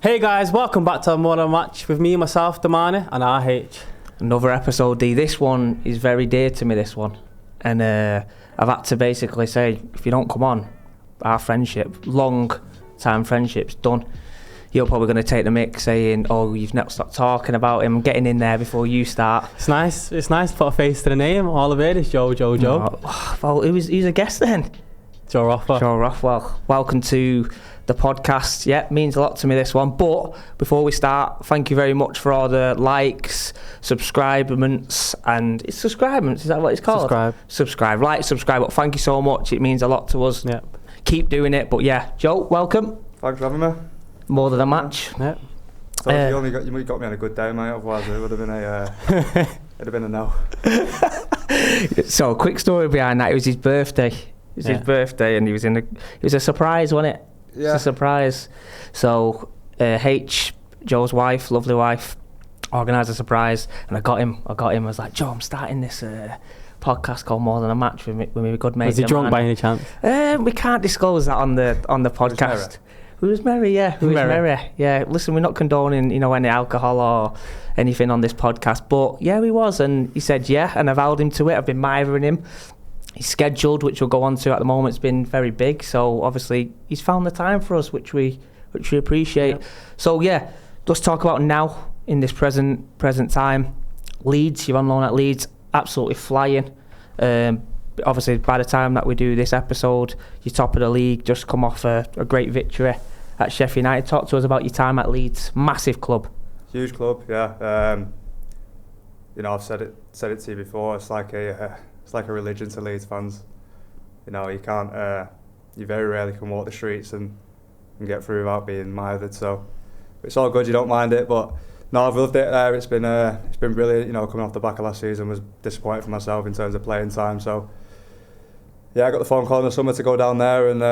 Hey guys, welcome back to More Than a Match with me, myself, Damani and RH. Another episode, D. This one is very dear to me, this one. And I've had to basically say, if you don't come on, our friendship, long time friendship's done. You're probably going to take the mick saying, oh, you've not stopped talking about him, getting in there before you start. It's nice to put a face to the name. All of it is Joe. Oh, well, who's a guest then? Joe Rothwell. Joe Rothwell. Welcome to the podcast. Yeah, means a lot to me, this one. But before we start, thank you very much for all the likes, subscribements, and it's subscribements, is that what it's called? Subscribe, like, subscribe. But thank you so much. It means a lot to us. Yep. Keep doing it. But yeah, Joe, welcome. Thanks for having me. More than a match. Yep. So you got me on a good day, mate. Otherwise, it would have been it'd have been a no. So, quick story behind that. It was his birthday. His birthday, and it was a surprise, wasn't it? Yeah. It's a surprise. So, Joe's wife, lovely wife, organised a surprise, and I got him. I was like, Joe, I'm starting this podcast called More Than a Match with my good mate. Was he drunk by any chance? We can't disclose that on the podcast. It was merry, yeah. It was merry. Yeah. Listen, we're not condoning, any alcohol or anything on this podcast, but yeah, he was, and he said yeah, and I've held him to it. I've been mithering him. He's scheduled, which we'll go on to at the moment. It's been very big, so obviously he's found the time for us, which we appreciate. Yep. So yeah, let's talk about now in this present time. Leeds, you're on loan at Leeds, absolutely flying. Obviously, by the time that we do this episode, you're top of the league, just come off a great victory at Sheffield United. Talk to us about your time at Leeds. Massive club. Huge club, yeah. I've said it to you before. It's like a religion to Leeds fans. You can't. You very rarely can walk the streets and get through without being mithered. So it's all good. You don't mind it, but no, I've loved it there. It's been brilliant. Coming off the back of last season, was disappointed for myself in terms of playing time. So yeah, I got the phone call in the summer to go down there, and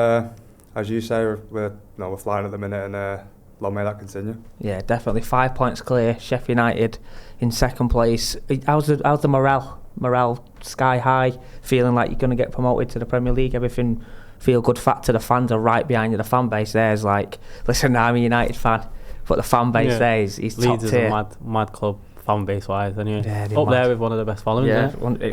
as you say, we're flying at the minute, and long may that continue. Yeah, definitely. 5 points clear. Sheffield United in second place. How's the morale? Morale sky high. Feeling like you're going to get promoted to the Premier League. Everything feel good. Fact to the fans are right behind you. The fan base there is like, listen, I'm a United fan, but the fan base there is top tier. Leeds is a mad club. Fan base wise, anyway. Yeah, up mad. There with one of the best followings. Yeah,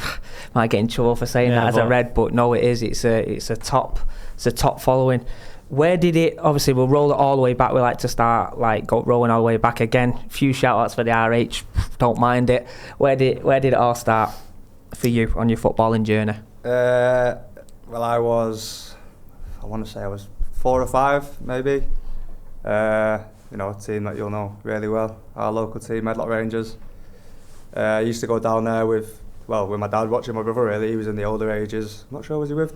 might get in trouble for saying that as a Red, but no, it is. It's a top following. Where did it? Obviously, we'll roll it all the way back. We like to start go rolling all the way back again. A few shout outs for the RH. Don't mind it. Where did it all start for you on your footballing journey? Well, I want to say I was 4 or 5, maybe. A team that you'll know really well, our local team, Medlock Rangers. I used to go down there with my dad, watching my brother. Really, he was in the older ages. I'm not sure, was he with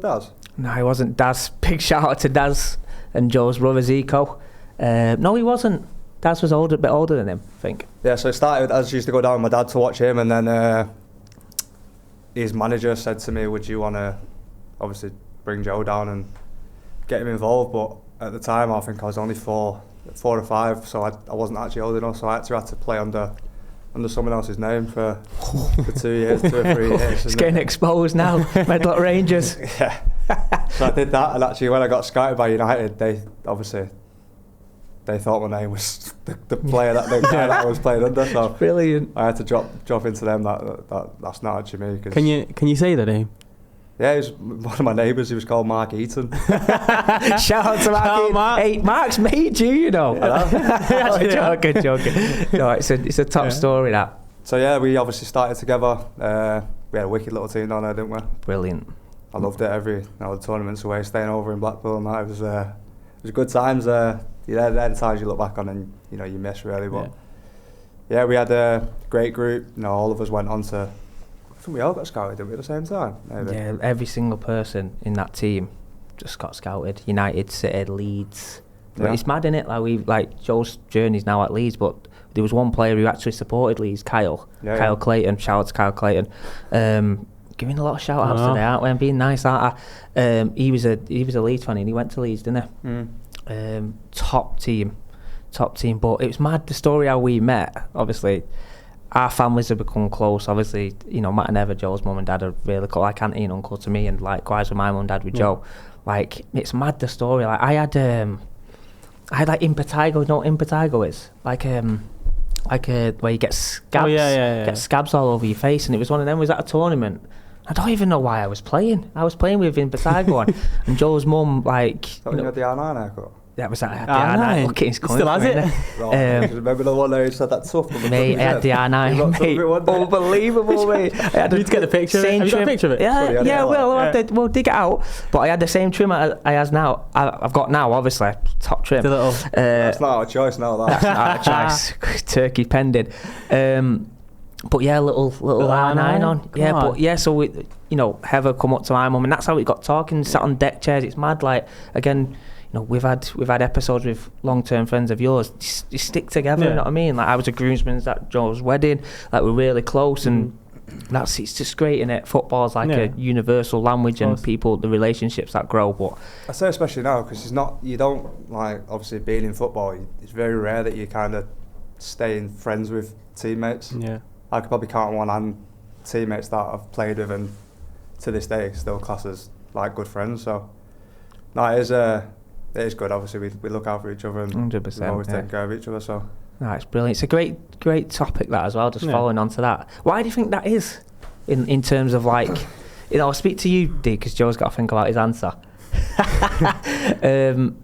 Daz? No, he wasn't. Daz. Big shout out to Daz and Joe's brother Zico. No, he wasn't. Daz was a bit older than him, I think. Yeah, so it started. I used to go down with my dad to watch him, and then his manager said to me, "Would you want to, obviously, bring Joe down and get him involved?" But at the time, I think I was only 4 or 5, so I wasn't actually old enough, so I had to play under someone else's name for 2 years, 2 or 3 years. It's getting exposed now, Medlock Rangers. Yeah. So I did that, and actually when I got scouted by United, they thought my name was the player the guy that I was playing under. So brilliant. I had to drop into them. That's not actually me. Can you say the name? Yeah, he was one of my neighbours. He was called Mark Eaton. Shout out to Mark. Hey, Mark's mate, you know. Joking. No, it's a top story, that. So yeah, we obviously started together. We had a wicked little team down there, didn't we? Brilliant. I loved it. The tournaments away, staying over in Blackpool, and that it was good times. They're the times you look back on and you miss really. But yeah, we had a great group. All of us went on to. I think we all got scouted, didn't we, at the same time? Maybe. Yeah, every single person in that team just got scouted. United, City, Leeds. Yeah. It's mad, innit? Joe's journey's now at Leeds, but there was one player who actually supported Leeds, Kyle Clayton. Shout out to Kyle Clayton. Giving a lot of shout outs today, aren't we? And being nice, aren't I? He was a Leeds fan, and he went to Leeds, didn't he? Top team. But it was mad, the story how we met. Obviously, our families have become close. Obviously, Matt and Eva, Joe's mum and dad are really close, like auntie and uncle to me, and likewise with my mum and dad with Joe. It's mad, the story. I I had like impetigo. You know what impetigo is? Like where you get scabs. Oh, yeah. Get scabs all over your face, and it was one of them. Was at a tournament. I don't even know why I was playing. I was playing with impetigo on, and Joe's mum like. When you had the R9 haircut? That was that. I had the R9. Look, it's coming. Still has it. Remember the one there who said that tough? Mate, I had the R9. Mate, unbelievable, mate. I need to get the picture of it. Have you got a picture of it? Yeah, we'll dig it out. But I had the same trim I has now. I've got now, obviously, top trim. That's not our choice now. That's not our choice. Turkey pending. But yeah, little R9 on. Yeah, but yeah, so we, Heather come up to my mum, and that's how we got talking. Sat on deck chairs. It's mad. Like again. We've had episodes with long-term friends of yours. You stick together, you know what I mean? Like I was a groomsman at Joe's wedding. Like we're really close, and it's just great, innit? Football's like a universal language, and people, the relationships that grow. But I say especially now because you don't like obviously being in football. It's very rare that you kind of stay friends with teammates. Yeah, I could probably count on one hand teammates that I've played with, and to this day still class as like good friends. So no, it is good. Obviously, we look out for each other and 100%, we always take care of each other. So no, it's brilliant. It's a great topic that as well. Just following on to that, why do you think that is? In terms of like, I'll speak to you, D, because Joe's got to think about his answer.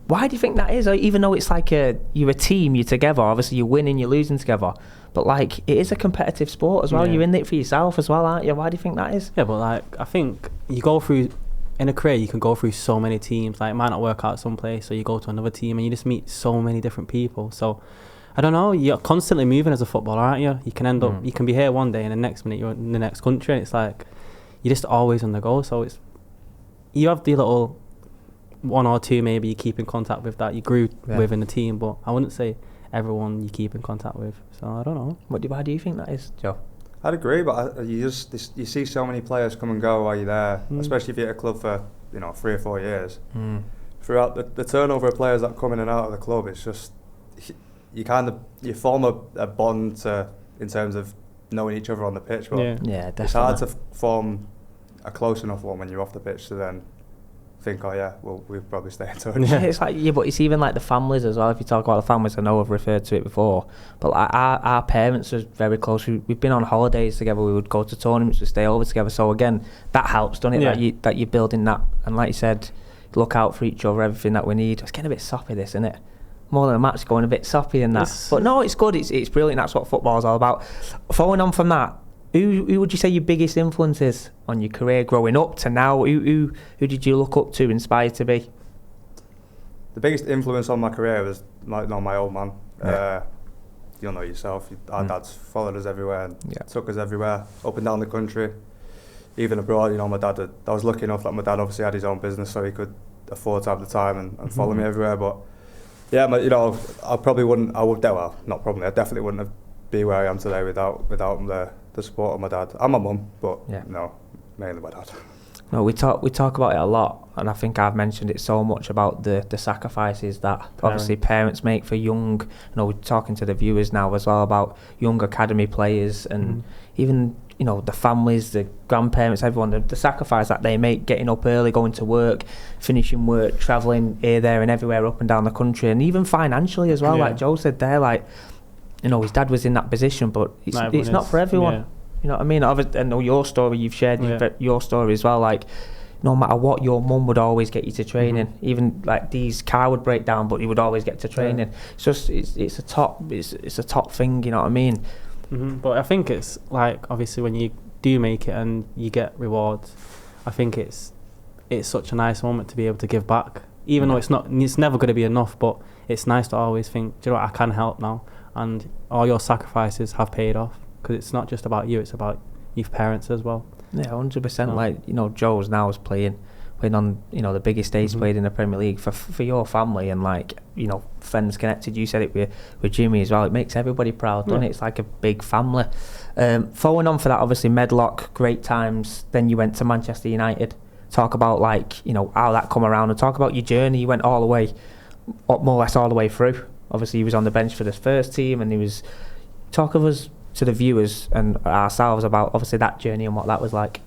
Why do you think that is? Even though it's like you're a team, you're together. Obviously, you're winning, you're losing together. But like, it is a competitive sport as well. Yeah. You're in it for yourself as well, aren't you? Why do you think that is? Yeah, but like, I think you go through. In a career, you can go through so many teams. Like, it might not work out someplace, so you go to another team and you just meet so many different people. So, I don't know. You're constantly moving as a footballer, aren't you? You can end up. You can be here one day, and the next minute you're in the next country. And it's like you're just always on the go. So you have the little one or two maybe you keep in contact with that you grew with in the team, but I wouldn't say everyone you keep in contact with. So I don't know. Why do you think that is, Joe? I'd agree, but you see so many players come and go while you're there, especially if you're at a club for 3 or 4 years. Throughout the turnover of players that come in and out of the club, it's just you form a bond in terms of knowing each other on the pitch. But definitely. It's hard to form a close enough one when you're off the pitch to then think, we'll probably stay in touch. It's like but it's even like the families as well. If you talk about the families, I know I've referred to it before, but like our parents are very close. We've been on holidays together. We would go to tournaments, we stay over together. So again, that helps, doesn't it? Yeah. That you're building that, and like you said, look out for each other, everything that we need. It's getting a bit soppy, this, isn't it? More than a match, going a bit soppy and that. But no, it's good. It's brilliant. That's what football's all about. Following on from that, who would you say your biggest influence is on your career growing up to now? Who did you look up to, inspired to be? The biggest influence on my career was my old man. You'll know yourself. Our dad's followed us everywhere and took us everywhere, up and down the country, even abroad. My dad. I was lucky enough that my dad obviously had his own business, so he could afford to have the time and follow me everywhere. But yeah, I probably wouldn't. I definitely wouldn't have be where I am today without the support of my dad and my mum, but no, mainly my dad. No, we talk about it a lot, and I think I've mentioned it so much about the sacrifices that obviously parents make for young. We're talking to the viewers now as well about young academy players, and even the families, the grandparents, everyone, the sacrifice that they make, getting up early, going to work, finishing work, travelling here, there, and everywhere up and down the country, and even financially as well. Like Joe said there, like. His dad was in that position, but it's not for everyone. Yeah. You know what I mean? I know your story, you've shared your story as well. Like, no matter what, your mum would always get you to training. Even like Dee's car would break down, but he would always get to training. It's just it's a top thing. You know what I mean? But I think it's like, obviously when you do make it and you get rewards, I think it's such a nice moment to be able to give back. Even though it's never going to be enough, but it's nice to always think, do you know what, I can help now. And all your sacrifices have paid off, because it's not just about you, it's about your parents as well. Yeah, 100%. Like, Joe's now is playing on, the biggest stage, played in the Premier League for your family, and like, friends connected. You said it with Jimmy as well. It makes everybody proud, doesn't it? It's like a big family. Following on for that, obviously Medlock, great times. Then you went to Manchester United. Talk about how that come around, and talk about your journey. You went all the way, more or less all the way through. Obviously, he was on the bench for the first team, and he was. Talk of us to the viewers and ourselves about obviously that journey and what that was like.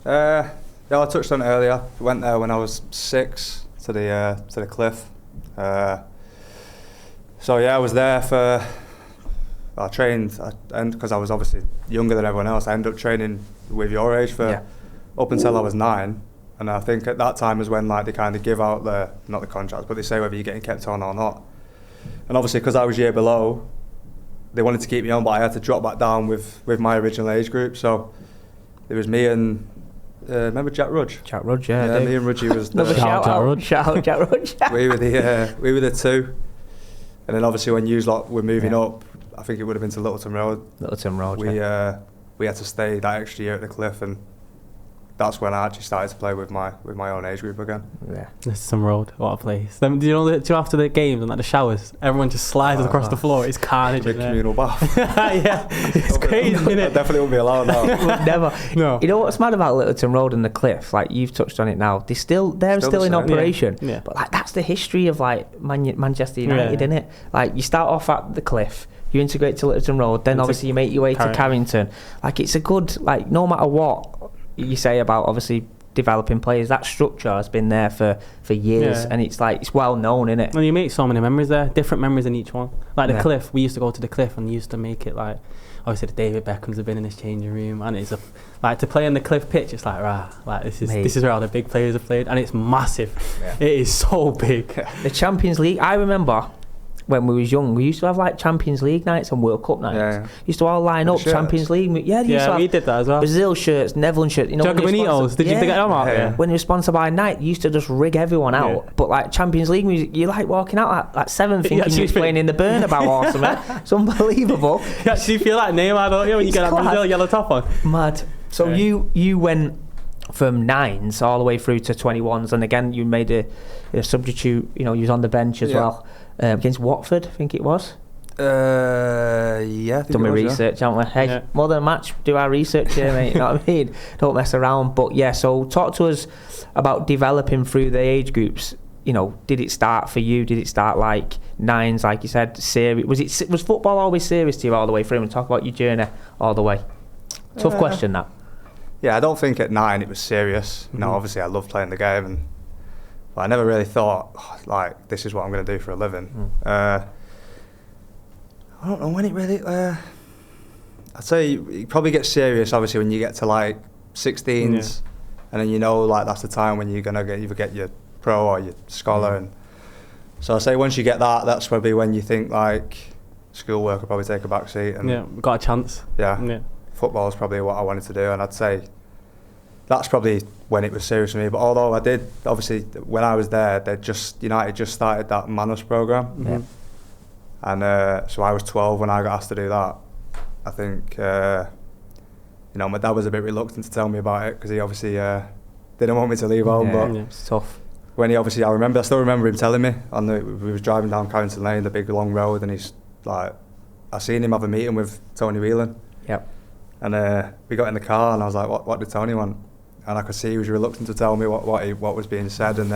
I touched on it earlier. I went there when I was 6 to the cliff. So yeah, I was there for. I trained, and because I was obviously younger than everyone else, I ended up training with your age for up until I was 9. And I think at that time is when like they kind of give out not the contracts, but they say whether you're getting kept on or not. And obviously because I was year below, they wanted to keep me on, but I had to drop back down with my original age group. So it was me and remember Jack Rudge? Jack Rudge, yeah. Me and Rudgy was the shout out Jack Rudge. we were the 2. And then obviously when you lot were moving up, I think it would have been to Littleton Road. We had to stay that extra year at the Cliff, and that's when I actually started to play with my own age group again. Yeah, Littleton Road, what a place. Then, do you know after the games and like the showers, everyone just slides across the floor. It's carnage. Big communal bath. Yeah, it's crazy, isn't it? I definitely wouldn't be allowed now. Would never. No. You know what's mad about Littleton Road and the Cliff? Like you've touched on it now. They're still in operation. Yeah. But like that's the history of like Manchester United, isn't it? Like you start off at the Cliff. You integrate to Littleton Road, then obviously you make your way to Carrington. Like it's a good, like no matter what you say about obviously developing players, that structure has been there for years, and it's like it's well known, isn't it? And you make so many memories there, different memories in each one. Like the Cliff, we used to go to the Cliff and used to make it like obviously the David Beckhams have been in this changing room, and it's like to play in the Cliff pitch. It's like this is where all the big players have played, and it's massive. Yeah. It is so big. The Champions League. I remember. When we was young, we used to have like Champions League nights and World Cup nights. Yeah. Used to all line up Champions League. Yeah, we did that as well. Brazil shirts, Netherlands shirts. You know, Jogabonitos. Did you get them out? Yeah. When you were sponsored by Nike, you used to just rig everyone out. Yeah. But like Champions League music, you like walking out at like 7 thinking you was playing in the Burnabout or something. It's unbelievable. You actually feel like Neymar, don't you, when you get that Brazil yellow top on? Mad. So you went from 9s all the way through to 21s, and again you made a substitute. You know, you was on the bench as well. Against Watford, I think it was. Yeah. Done my research, haven't we? Hey, more than a match, do our research here, mate. You know what I mean? Don't mess around. But yeah, so talk to us about developing through the age groups. You know, did it start for you? Did it start like 9s, like you said, serious? Was football always serious to you all the way through? And talk about your journey all the way. Tough question, that. Yeah, I don't think at 9 it was serious. Mm-hmm. No, obviously I love playing the game, but I never really thought, like, this is what I'm going to do for a living. I don't know when it really... I'd say you probably get serious, obviously, when you get to, like, 16s, and then you know, like, that's the time when you're going to either get your pro or your scholar. And so I'd say once you get that, that's probably when you think, like, schoolwork will probably take a back seat. And we got a chance. Yeah. Football is probably what I wanted to do, and I'd say that's probably when it was serious for me. But although I did, obviously, when I was there, United just started that Manus programme, and so I was 12 when I got asked to do that. I think my dad was a bit reluctant to tell me about it because he obviously didn't want me to leave home. But it's tough. When I still remember him telling me we was driving down Carrington Lane, the big long road, and he's like, I seen him have a meeting with Tony Whelan. Yep. And we got in the car, and I was like, "What did Tony want?" And I could see he was reluctant to tell me what was being said. And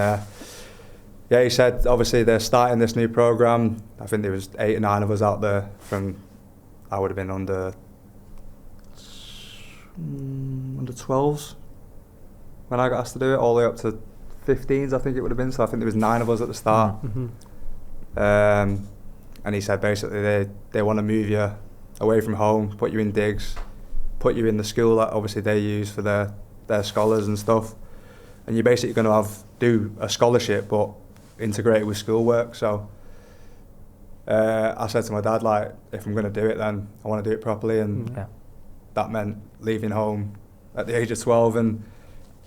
he said obviously they're starting this new programme. I think there was 8 or 9 of us out there from. I would have been under 12s when I got asked to do it, all the way up to 15s. I think it would have been. So I think there was 9 of us at the start. And he said basically they want to move you away from home, put you in digs, put you in the school that obviously they use for their scholars and stuff, and you're basically going to do a scholarship but integrated with schoolwork. So I said to my dad, like, if I'm going to do it, then I want to do it properly, and that meant leaving home at the age of 12 and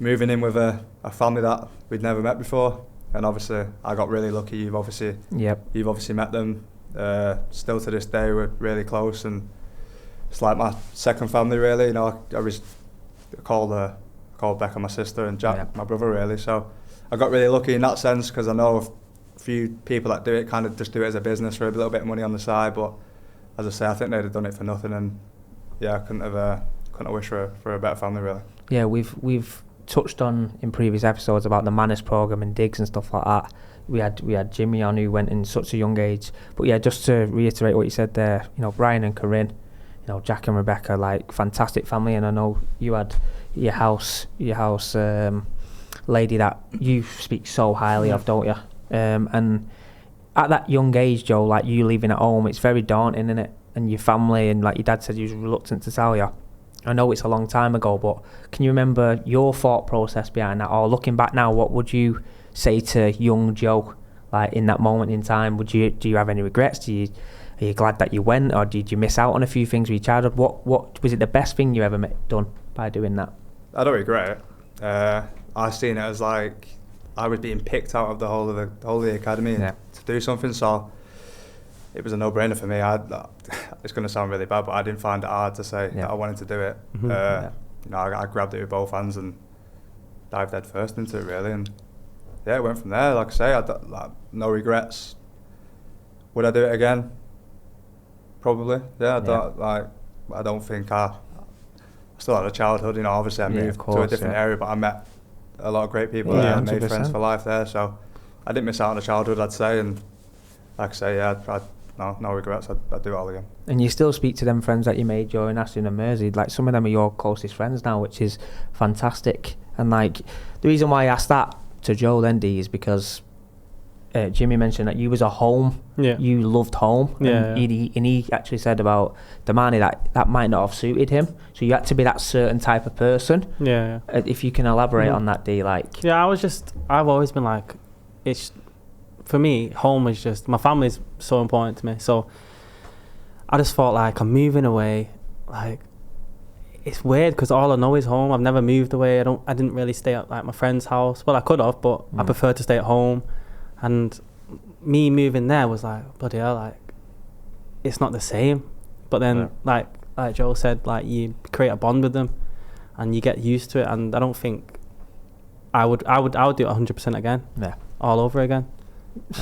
moving in with a family that we'd never met before. And obviously I got really lucky. You've obviously met them. Still to this day we're really close, and it's like my second family really. You know, I was called Becca my sister and Jack my brother really. So I got really lucky in that sense, because I know a few people that do it kind of just do it as a business for a little bit of money on the side. But as I say, I think they'd have done it for nothing, and I couldn't have wished for a better family really. Yeah, we've touched on in previous episodes about the Manus programme and digs and stuff like that. We had Jimmy on, who went in such a young age. But yeah, just to reiterate what you said there, you know, Brian and Corinne, you know, Jack and Rebecca, like, fantastic family. And I know you had your house lady that you speak so highly of, don't you? And at that young age, Joe, like you leaving at home, it's very daunting, isn't it? And your family, and like your dad said, he was reluctant to tell you. I know it's a long time ago, but can you remember your thought process behind that? Or looking back now, what would you say to young Joe, like in that moment in time? Do you have any regrets? Are you glad that you went, or did you miss out on a few things with your childhood? What was it the best thing you ever done by doing that? I don't regret it. I seen it as like I was being picked out of the whole of the academy to do something, so it was a no-brainer for me. It's going to sound really bad, but I didn't find it hard to say that I wanted to do it. You know, I grabbed it with both hands and dived head first into it, really, and it went from there. Like I say, no regrets. Would I do it again? Probably. Yeah. I don't think I still had a childhood. You know, obviously I moved to a different area, but I met a lot of great people there and made friends for life there. So I didn't miss out on a childhood, I'd say, and like I say, no regrets. I'd do it all again. And you still speak to them friends that you made during Aston and Mersey. Like, some of them are your closest friends now, which is fantastic. And like, the reason why I asked that to Joe Lendy is because Jimmy mentioned that you was a home. Yeah. You loved home. Yeah. And he actually said about Damani that might not have suited him. So you had to be that certain type of person. Yeah. If you can elaborate on that, D, like. Yeah, I've always been like, for me, home is just, my family is so important to me. So I just thought, like, I'm moving away. Like, it's weird because all I know is home. I've never moved away. I didn't really stay at like my friend's house. Well, I could have, but I prefer to stay at home. And me moving there was like, bloody hell, like, it's not the same. But then, like Joe said, like, you create a bond with them and you get used to it. And I don't think I would do it 100% again. Yeah, all over again.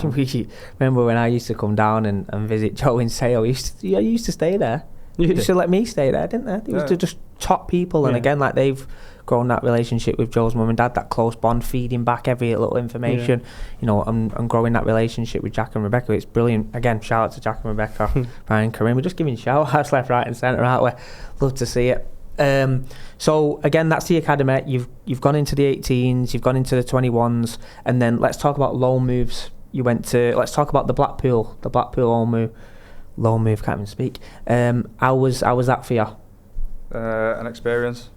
Remember when I used to come down and visit Joe in Sale? I used to stay there. You used to let me stay there, didn't they? They used to just top people, and again, like, they've grown that relationship with Joe's mum and dad, that close bond, feeding back every little information, you know, and growing that relationship with Jack and Rebecca. It's brilliant. Again, shout out to Jack and Rebecca, Brian, Karim. We're just giving shout outs left, right and centre, aren't we? Love to see it. So again, that's the academy. You've gone into the 18s, you've gone into the 21s, and then let's talk about loan moves. Let's talk about the Blackpool loan move, can't even speak. How was that for you? An experience.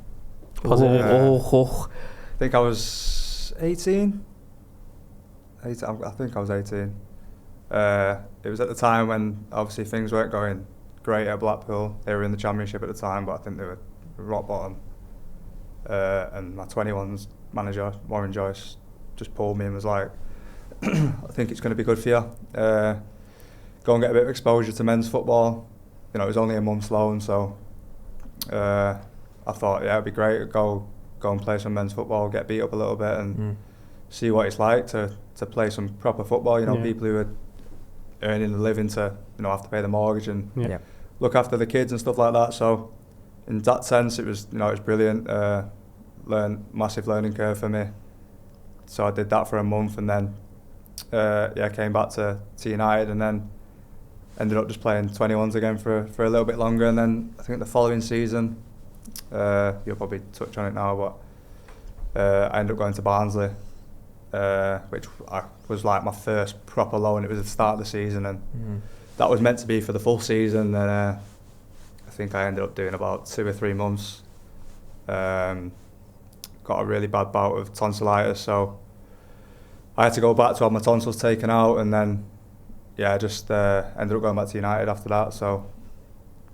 Positive. I think I was 18. I think I was 18. It was at the time when obviously things weren't going great at Blackpool. They were in the Championship at the time, but I think they were rock bottom. And my 21s manager, Warren Joyce, just pulled me and was like, I think it's going to be good for you. Go and get a bit of exposure to men's football. You know, it was only a month's loan, so I thought, it'd be great. Go and play some men's football, get beat up a little bit, and see what it's like to play some proper football. You know, people who are earning a living to, you know, have to pay the mortgage and look after the kids and stuff like that. So, in that sense, it was brilliant. Massive learning curve for me. So I did that for a month, and then came back to United, and then ended up just playing 21s again for a little bit longer. And then I think the following season, you'll probably touch on it now, but I ended up going to Barnsley, which was like my first proper loan. It was at the start of the season, and that was meant to be for the full season. And I think I ended up doing about 2 or 3 months. Got a really bad bout of tonsillitis, so I had to go back to have my tonsils taken out, and then just ended up going back to United after that. So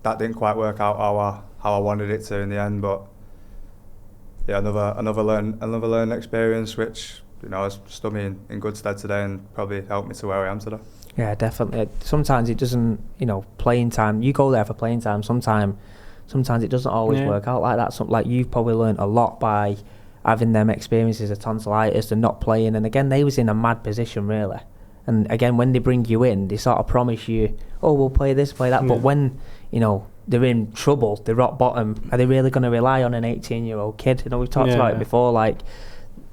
that didn't quite work out how I wanted it to in the end, but another learning experience, which, you know, has stood me in good stead today and probably helped me to where I am today. Yeah, definitely. Sometimes it doesn't, you know, playing time. You go there for playing time. Sometimes it doesn't always work out like that. Like, you've probably learned a lot by having them experiences of tonsillitis and not playing. And again, they was in a mad position, really. And again, when they bring you in, they sort of promise you, oh, we'll play this, play that. But when, you know, they're in trouble, they're rock bottom, are they really going to rely on an 18-year-old kid? You know, we've talked about it before. Like,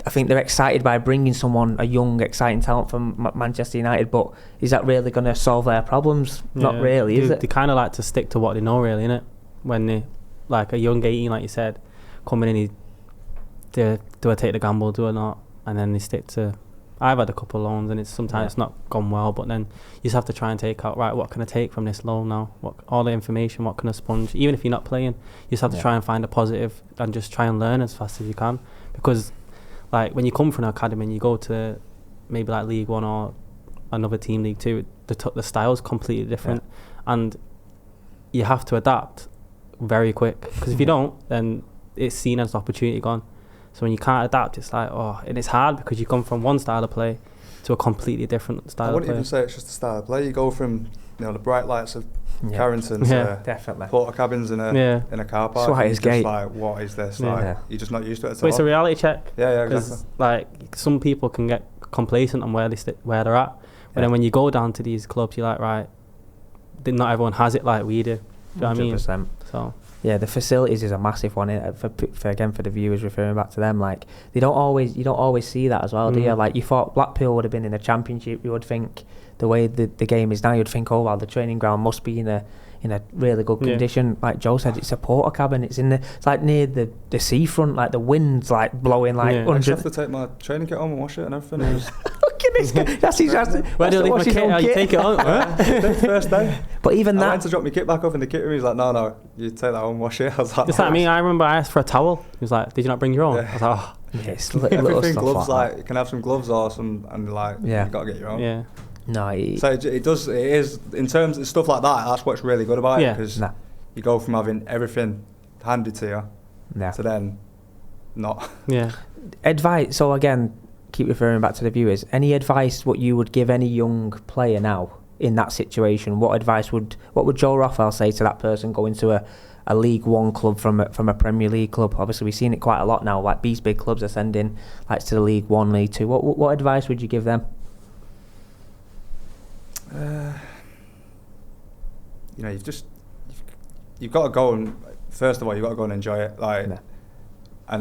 I think they're excited by bringing someone, a young, exciting talent from Manchester United, but is that really going to solve their problems? Not really, is it? They kind of like to stick to what they know, really, innit? When they, like a young 18, like you said, coming in, do I take the gamble, do I not? And then they stick to I've had a couple of loans, and it's sometimes it's not gone well. But then you just have to try and take out, right, what can I take from this loan now? What all the information? What can I sponge? Even if you're not playing, you just have to try and find a positive and just try and learn as fast as you can. Because like when you come from an academy and you go to maybe like League One or another team, League Two, the style's completely different, and you have to adapt very quick. Because if you don't, then it's seen as an opportunity gone. So when you can't adapt, it's like, and it's hard because you come from one style of play to a completely different style of play. I wouldn't even say it's just a style of play. You go from the bright lights of Carrington to definitely porta cabins in a car park. So it's just like, what is this? Like, you're just not used to it at all. But it's a reality check. Yeah, Because exactly. like some people can get complacent on where they're at. But then when you go down to these clubs, you're like, right, not everyone has it like we do. Do you know what I mean? 100%. So yeah, the facilities is a massive one for the viewers, referring back to them. Like you don't always see that as well, do you? Like you thought Blackpool would have been in the Championship. You would think the way the game is now, you'd think, oh well, the training ground must be in a really good condition. Like Joe said, it's a porta cabin. It's like near the seafront. Like the wind's like blowing like. I just have to take my training kit home and wash it and everything. Look at this guy. where do you leave my kit? You take it on. First day. But even I that. went to drop my kit back off in the kit room. He's like, no, you take that home and wash it. I was like, It's like me. I remember I asked for a towel. He was like, did you not bring your own? I was like, oh. Yes, everything gloves like you can have some gloves or some, and like you got to get your own. Yeah. No, so it is in terms of stuff like that. That's what's really good about it, because you go from having everything handed to you to then not. Yeah. Advice. So again, keep referring back to the viewers. Any advice what you would give any young player now in that situation? What would Joe Rothwell say to that person going to a League One club from a Premier League club? Obviously, we've seen it quite a lot now. Like these big clubs are sending like to the League One, League Two. What advice would you give them? You've got to go and first of all you've got to go and enjoy it, and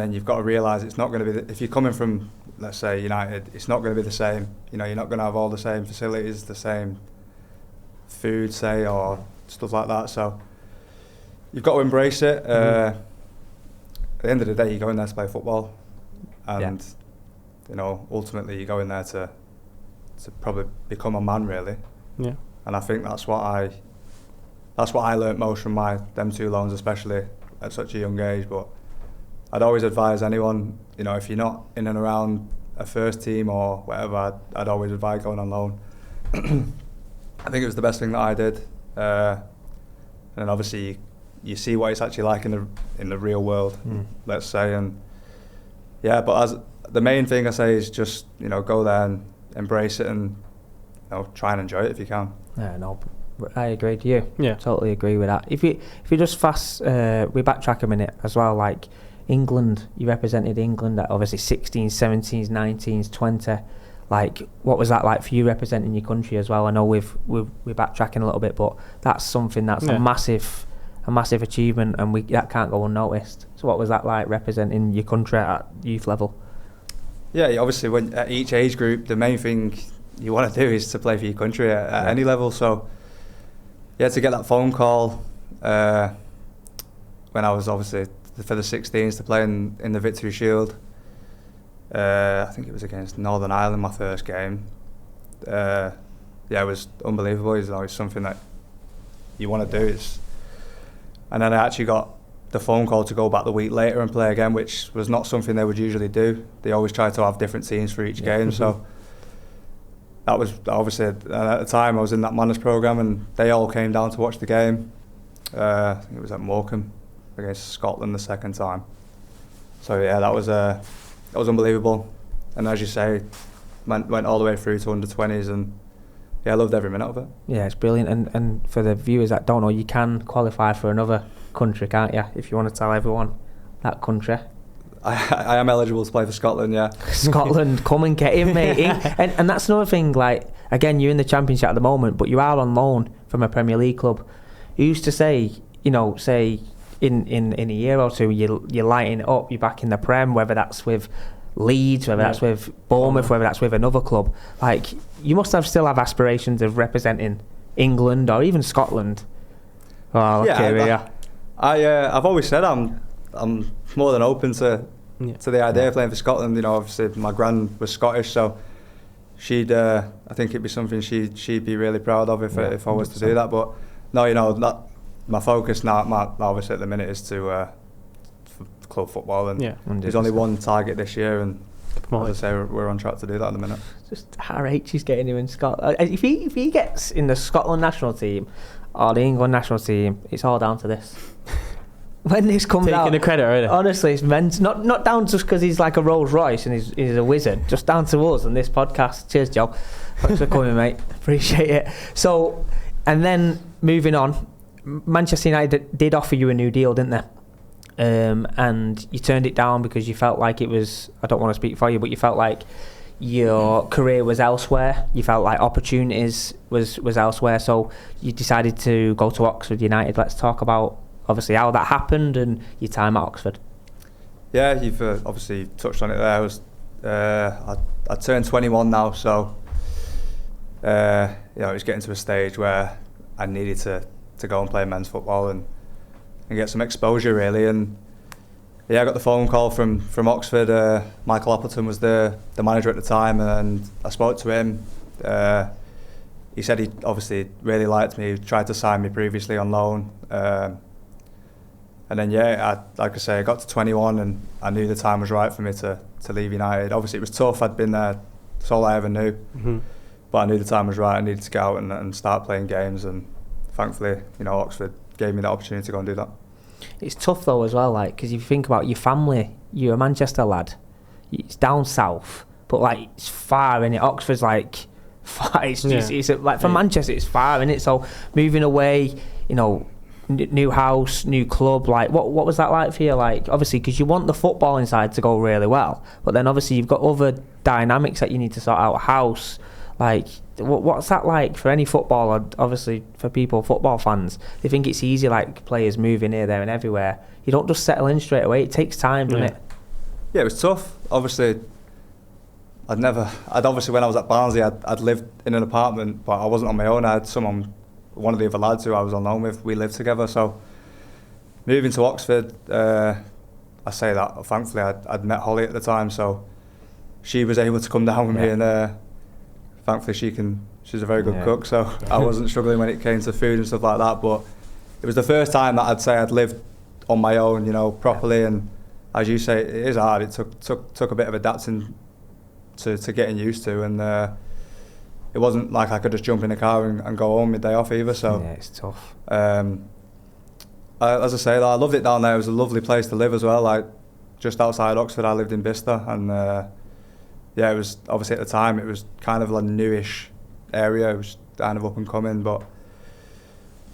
then you've got to realise it's not going to be if you're coming from, let's say, United, it's not going to be the same. You're not going to have all the same facilities, the same food, say, or stuff like that. So you've got to embrace it. At the end of the day, you go in there to play football, and ultimately you go in there to probably become a man, really. Yeah. And I think that's what I learnt most from them two loans, especially at such a young age. But I'd always advise anyone, if you're not in and around a first team or whatever, I'd always advise going on loan. I think it was the best thing that I did. And obviously you see what it's actually like in the real world, let's say. And yeah, but as the main thing I say is just go there and embrace it and try and enjoy it if you can. Yeah, no, I agree with you. Yeah, totally agree with that. If you just we backtrack a minute as well. Like England, you represented England at obviously 16s, 17s, 19s, 20. Like, what was that like for you representing your country as well? I know we're backtracking a little bit, but that's something that's a massive achievement, and that can't go unnoticed. So, what was that like representing your country at youth level? Yeah, obviously, when at each age group, the main thing you want to do is to play for your country at any level. So, yeah, to get that phone call when I was obviously for the 16s to play in the Victory Shield. I think it was against Northern Ireland, my first game. It was unbelievable. It's always something that you want to do. And then I actually got the phone call to go back the week later and play again, which was not something they would usually do. They always try to have different teams for each game. So that was obviously, at the time I was in that Manners programme, and they all came down to watch the game. I think it was at Morecambe against Scotland the second time. So yeah, that was unbelievable. And as you say, went all the way through to under 20s, and yeah, I loved every minute of it. Yeah, it's brilliant. And for the viewers that don't know, you can qualify for another country, can't you? If you want to tell everyone that country. I am eligible to play for Scotland, yeah. Scotland, come and get him, mate. And that's another thing, like, again, you're in the Championship at the moment, but you are on loan from a Premier League club. You used to say, say in a year or two, you're lighting it up, you're back in the Prem, whether that's with Leeds, whether that's with Bournemouth, whether that's with another club. Like, you must still have aspirations of representing England or even Scotland. Oh, okay, I've always said I'm more than open to the idea of playing for Scotland. Obviously my gran was Scottish, so I think it'd be something she'd be really proud of if I was to do that. But no, my focus now, obviously at the minute, is to club football, and there's only one target this year, and as I say, we're on track to do that at the minute. Just RH is getting him in Scotland. If he gets in the Scotland national team or the England national team, it's all down to this. When this comes out, taking the credit, really. Honestly, it's meant not down just because he's like a Rolls Royce and he's a wizard, just down to us and this podcast. Cheers, Joe. Thanks for coming, mate. Appreciate it. So, and then moving on, Manchester United did offer you a new deal, didn't they? And you turned it down because you felt like it was, I don't want to speak for you, but you felt like your career was elsewhere. You felt like opportunities was elsewhere. So you decided to go to Oxford United. Let's talk about obviously how that happened and your time at Oxford. Yeah, you've obviously touched on it there. I turned 21 now, so it was getting to a stage where I needed to go and play men's football and get some exposure, really. And I got the phone call from Oxford. Michael Appleton was the manager at the time, and I spoke to him. He said he obviously really liked me. He tried to sign me previously on loan. And then, like I say, I got to 21 and I knew the time was right for me to leave United. Obviously, it was tough. I'd been there. That's all I ever knew. Mm-hmm. But I knew the time was right. I needed to go out and start playing games. And thankfully, Oxford gave me the opportunity to go and do that. It's tough, though, as well, like, because if you think about your family, you're a Manchester lad. It's down south, but, like, it's far, innit? Oxford's, like, far. It's just, for Manchester, it's far, innit? So, moving away, new house, new club, like what was that like for you? Like, obviously, because you want the football inside to go really well, but then obviously you've got other dynamics that you need to sort out. House, like, what's that like for any footballer? Obviously, for football fans, they think it's easy, like players moving here, there and everywhere. You don't just settle in straight away. It takes time, doesn't it? Yeah, it was tough. Obviously, when I was at Barnsley, I'd lived in an apartment, but I wasn't on my own. I had one of the other lads who I was on loan with, we lived together. So moving to Oxford, I say that thankfully I'd met Holly at the time, so she was able to come down with me, and thankfully she's a very good cook, so I wasn't struggling when it came to food and stuff like that. But it was the first time that I'd say I'd lived on my own, properly. And as you say, it is hard. It took a bit of adapting to getting used to, and it wasn't like I could just jump in the car and go home midday off either. So yeah, it's tough. As I say, I loved it down there. It was a lovely place to live as well. Like, just outside Oxford, I lived in Bicester, and it was obviously at the time it was kind of a newish area. It was kind of up and coming, but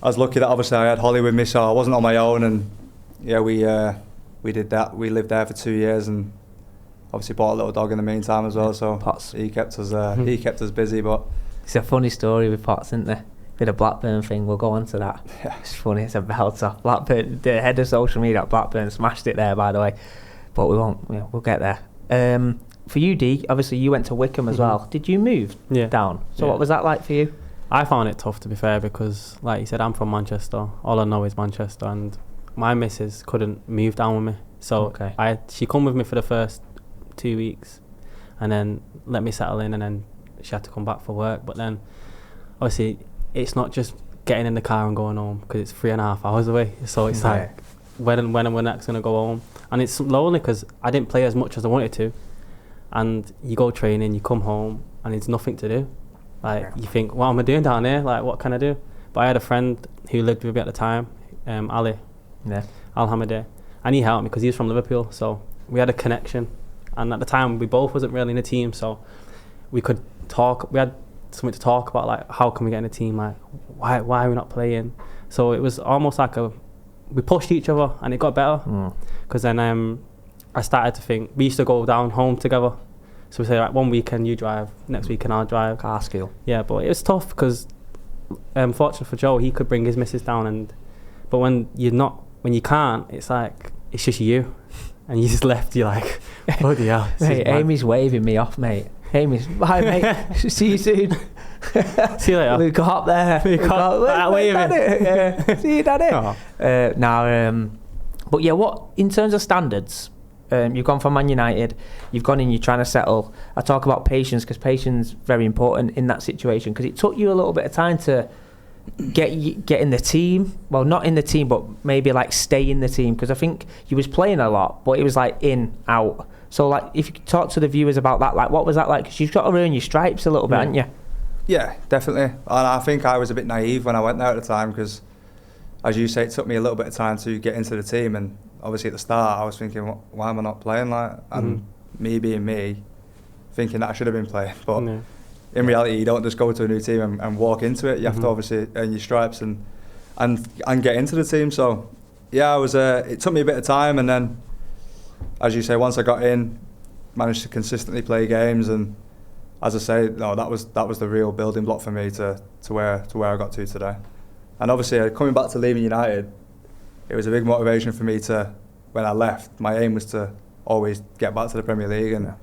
I was lucky that obviously I had Holly with me, so I wasn't on my own. And we did that. We lived there for 2 years, and obviously bought a little dog in the meantime as well, so Potts. he kept us busy. But it's a funny story with Potts, isn't there? With a Blackburn thing, we'll go on to that. Yeah. It's funny, it's a belter. Blackburn, the head of social media at Blackburn smashed it there, by the way, but we won't. We'll get there. For you, D, obviously you went to Wickham as well. Did you move down? So what was that like for you? I found it tough, to be fair, because like you said, I'm from Manchester. All I know is Manchester, and my missus couldn't move down with me, so she come with me for the first 2 weeks and then let me settle in, and then she had to come back for work. But then obviously it's not just getting in the car and going home, because it's 3.5 hours away, so it's like when am I next going to go home? And it's lonely because I didn't play as much as I wanted to, and you go training, you come home and there's nothing to do. Like, you think, what am I doing down here? Like, what can I do? But I had a friend who lived with me at the time, Ali Al-Hamadeh, and he helped me because he was from Liverpool, so we had a connection. And at the time, we both wasn't really in a team, so we could talk. We had something to talk about, like, how can we get in a team? Like, why are we not playing? So it was almost like we pushed each other, and it got better. Because then I started to think, we used to go down home together. So we say, like, one weekend you drive, next weekend I'll drive. Car skill. Yeah, but it was tough because, fortunate for Joe, he could bring his missus down, but when you can't, it's like, it's just you. And you just left, you're like, bloody hell. Mate, Amy's waving me off, mate. Amy's, bye, mate. See you soon. See you later. Luke up there. Luke up, waving. See you, Daddy. But yeah, what, in terms of standards, You've gone from Man United, you've gone in, you're trying to settle. I talk about patience because patience is very important in that situation, because it took you a little bit of time to get in the team. Well, not in the team, but maybe like stay in the team, because I think you was playing a lot, but it was like in, out. So like, if you could talk to the viewers about that, like what was that like? Because you've got to earn your stripes a little bit, haven't you? Yeah, definitely. And I think I was a bit naive when I went there at the time, because, as you say, it took me a little bit of time to get into the team. And obviously at the start, I was thinking, why am I not playing? Like, and me being me, thinking that I should have been playing. But in reality, you don't just go to a new team and walk into it. You have to obviously earn your stripes and get into the team. So yeah, I was. It took me a bit of time, and then, as you say, once I got in, managed to consistently play games, and as I say, that was the real building block for me to where I got to today. And obviously, coming back to leaving United, it was a big motivation for me when I left. My aim was to always get back to the Premier League, and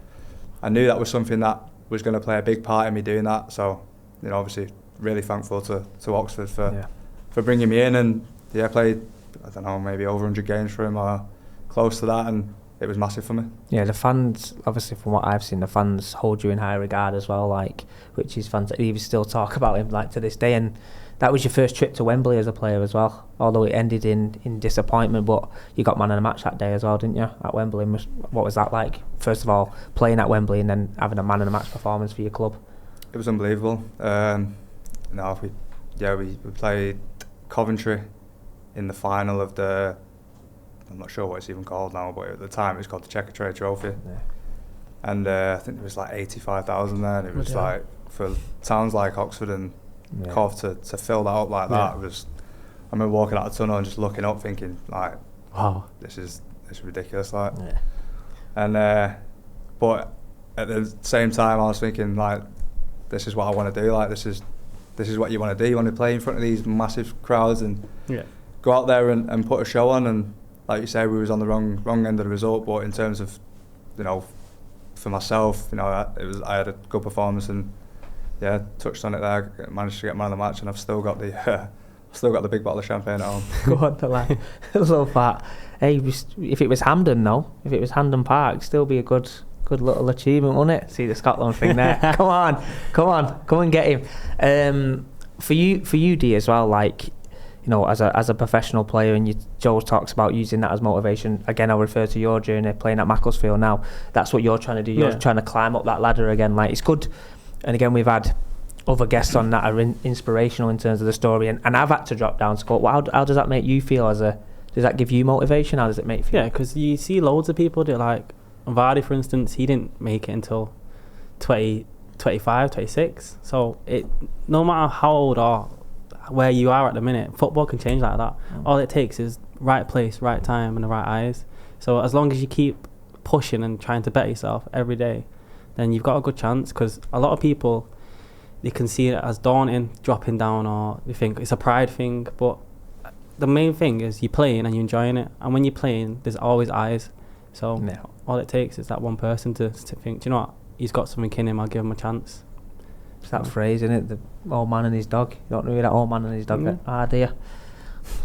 I knew that was something that was going to play a big part in me doing that. So, obviously, really thankful to Oxford for bringing me in, and played, I don't know, maybe over 100 games for him or close to that, and it was massive for me. Yeah, the fans, obviously from what I've seen, the fans hold you in high regard as well, like, which is fantastic. You still talk about him like to this day, and that was your first trip to Wembley as a player as well, although it ended in disappointment, but you got man of the match that day as well, didn't you, at Wembley? What was that like, first of all, playing at Wembley and then having a man of the match performance for your club? It was unbelievable. We played Coventry in the final of the, I'm not sure what it's even called now, but at the time it was called the Checker Trade Trophy. Yeah. And I think there was like 85,000 there, and it was like, for towns like Oxford and Cov to fill that up like that, was, I remember walking out the tunnel and just looking up thinking like, wow, this is ridiculous, like. Yeah. And but at the same time I was thinking like, this is what I want to do, like this is what you want to do. You want to play in front of these massive crowds and go out there and put a show on. And like you say, we was on the wrong end of the result, but in terms of, for myself, I had a good performance, and touched on it there, managed to get man of the match, and I've still got the big bottle of champagne at home. Go on, the lad. I love that. Hey, if it was Hampden Park, still be a good little achievement, wouldn't it? See the Scotland thing there. Come on, get him. For you, D, as well, like, as a professional player, and Joe talks about using that as motivation. Again, I'll refer to your journey playing at Macclesfield now. That's what you're trying to do. You're trying to climb up that ladder again. Like, it's good. And again, we've had other guests on that are inspirational in terms of the story, and I've had to drop down to court. Well, how does that make you feel? Does that give you motivation? How does it make you feel? Yeah, because you see loads of people do, like Vardy, for instance. He didn't make it until 25, 26. So no matter how old or where you are at the minute, football can change like that. All it takes is right place, right time, and the right eyes. So as long as you keep pushing and trying to better yourself every day, then you've got a good chance. Because a lot of people, they can see it as daunting, dropping down, or they think it's a pride thing. But the main thing is you're playing and you're enjoying it. And when you're playing, there's always eyes. So all it takes is that one person to think, do you know what, he's got something in him, I'll give him a chance. It's that phrase, isn't it? The old man and his dog. You don't know that old man and his dog. Ah, dear.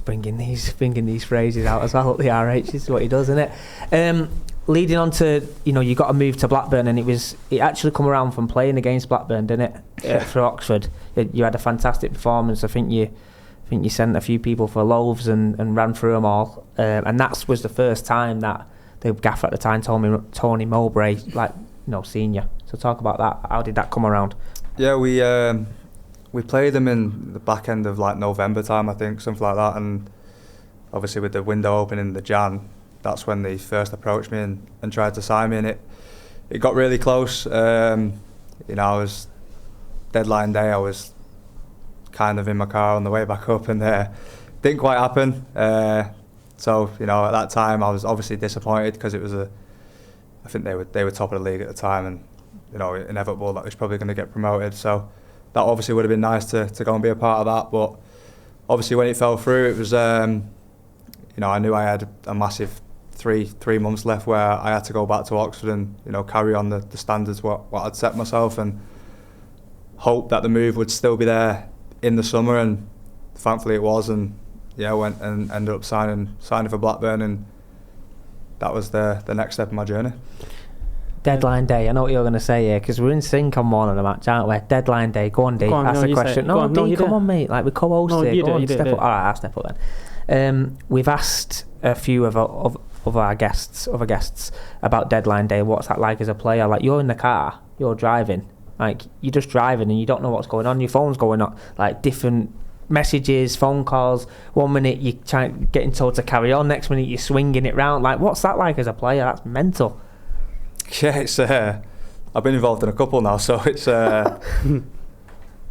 Bringing these phrases out as well at the RH is what he does, isn't it? Leading on to, you got to move to Blackburn, and it actually come around from playing against Blackburn, didn't it? For Oxford, you had a fantastic performance. I think you sent a few people for loaves and ran through them all, and that was the first time that the gaffer at the time told me Tony Mowbray, senior. So talk about that. How did that come around? Yeah, we played them in the back end of like November time, I think, something like that, and obviously with the window opening in the Jan, that's when they first approached me and tried to sign me, and it got really close. I was deadline day, I was kind of in my car on the way back up, and didn't quite happen. So at that time I was obviously disappointed, because it was I think they were top of the league at the time, and inevitable that was probably going to get promoted. So that obviously would have been nice to go and be a part of that. But obviously when it fell through, it was I knew I had a massive three months left where I had to go back to Oxford and carry on the standards what I'd set myself, and hope that the move would still be there in the summer, and thankfully it was. And went and ended up signing for Blackburn, and that was the next step in my journey. Deadline day. I know what you're going to say here, because we're in sync on Morethanamatch, aren't we? Deadline day. Go on, D. Ask the question. No, D, come on, mate. Like, we co-hosted. No, go on, step do. up. All right, I'll step up then. We've asked a few of our guests about deadline day. What's that like as a player? Like, you're in the car, you're driving. Like, you're just driving and you don't know what's going on. Your phone's going on, like, different messages, phone calls. 1 minute you're getting told to carry on, next minute you're swinging it round. Like, what's that like as a player? That's mental. Yeah, it's I've been involved in a couple now, so it's yeah,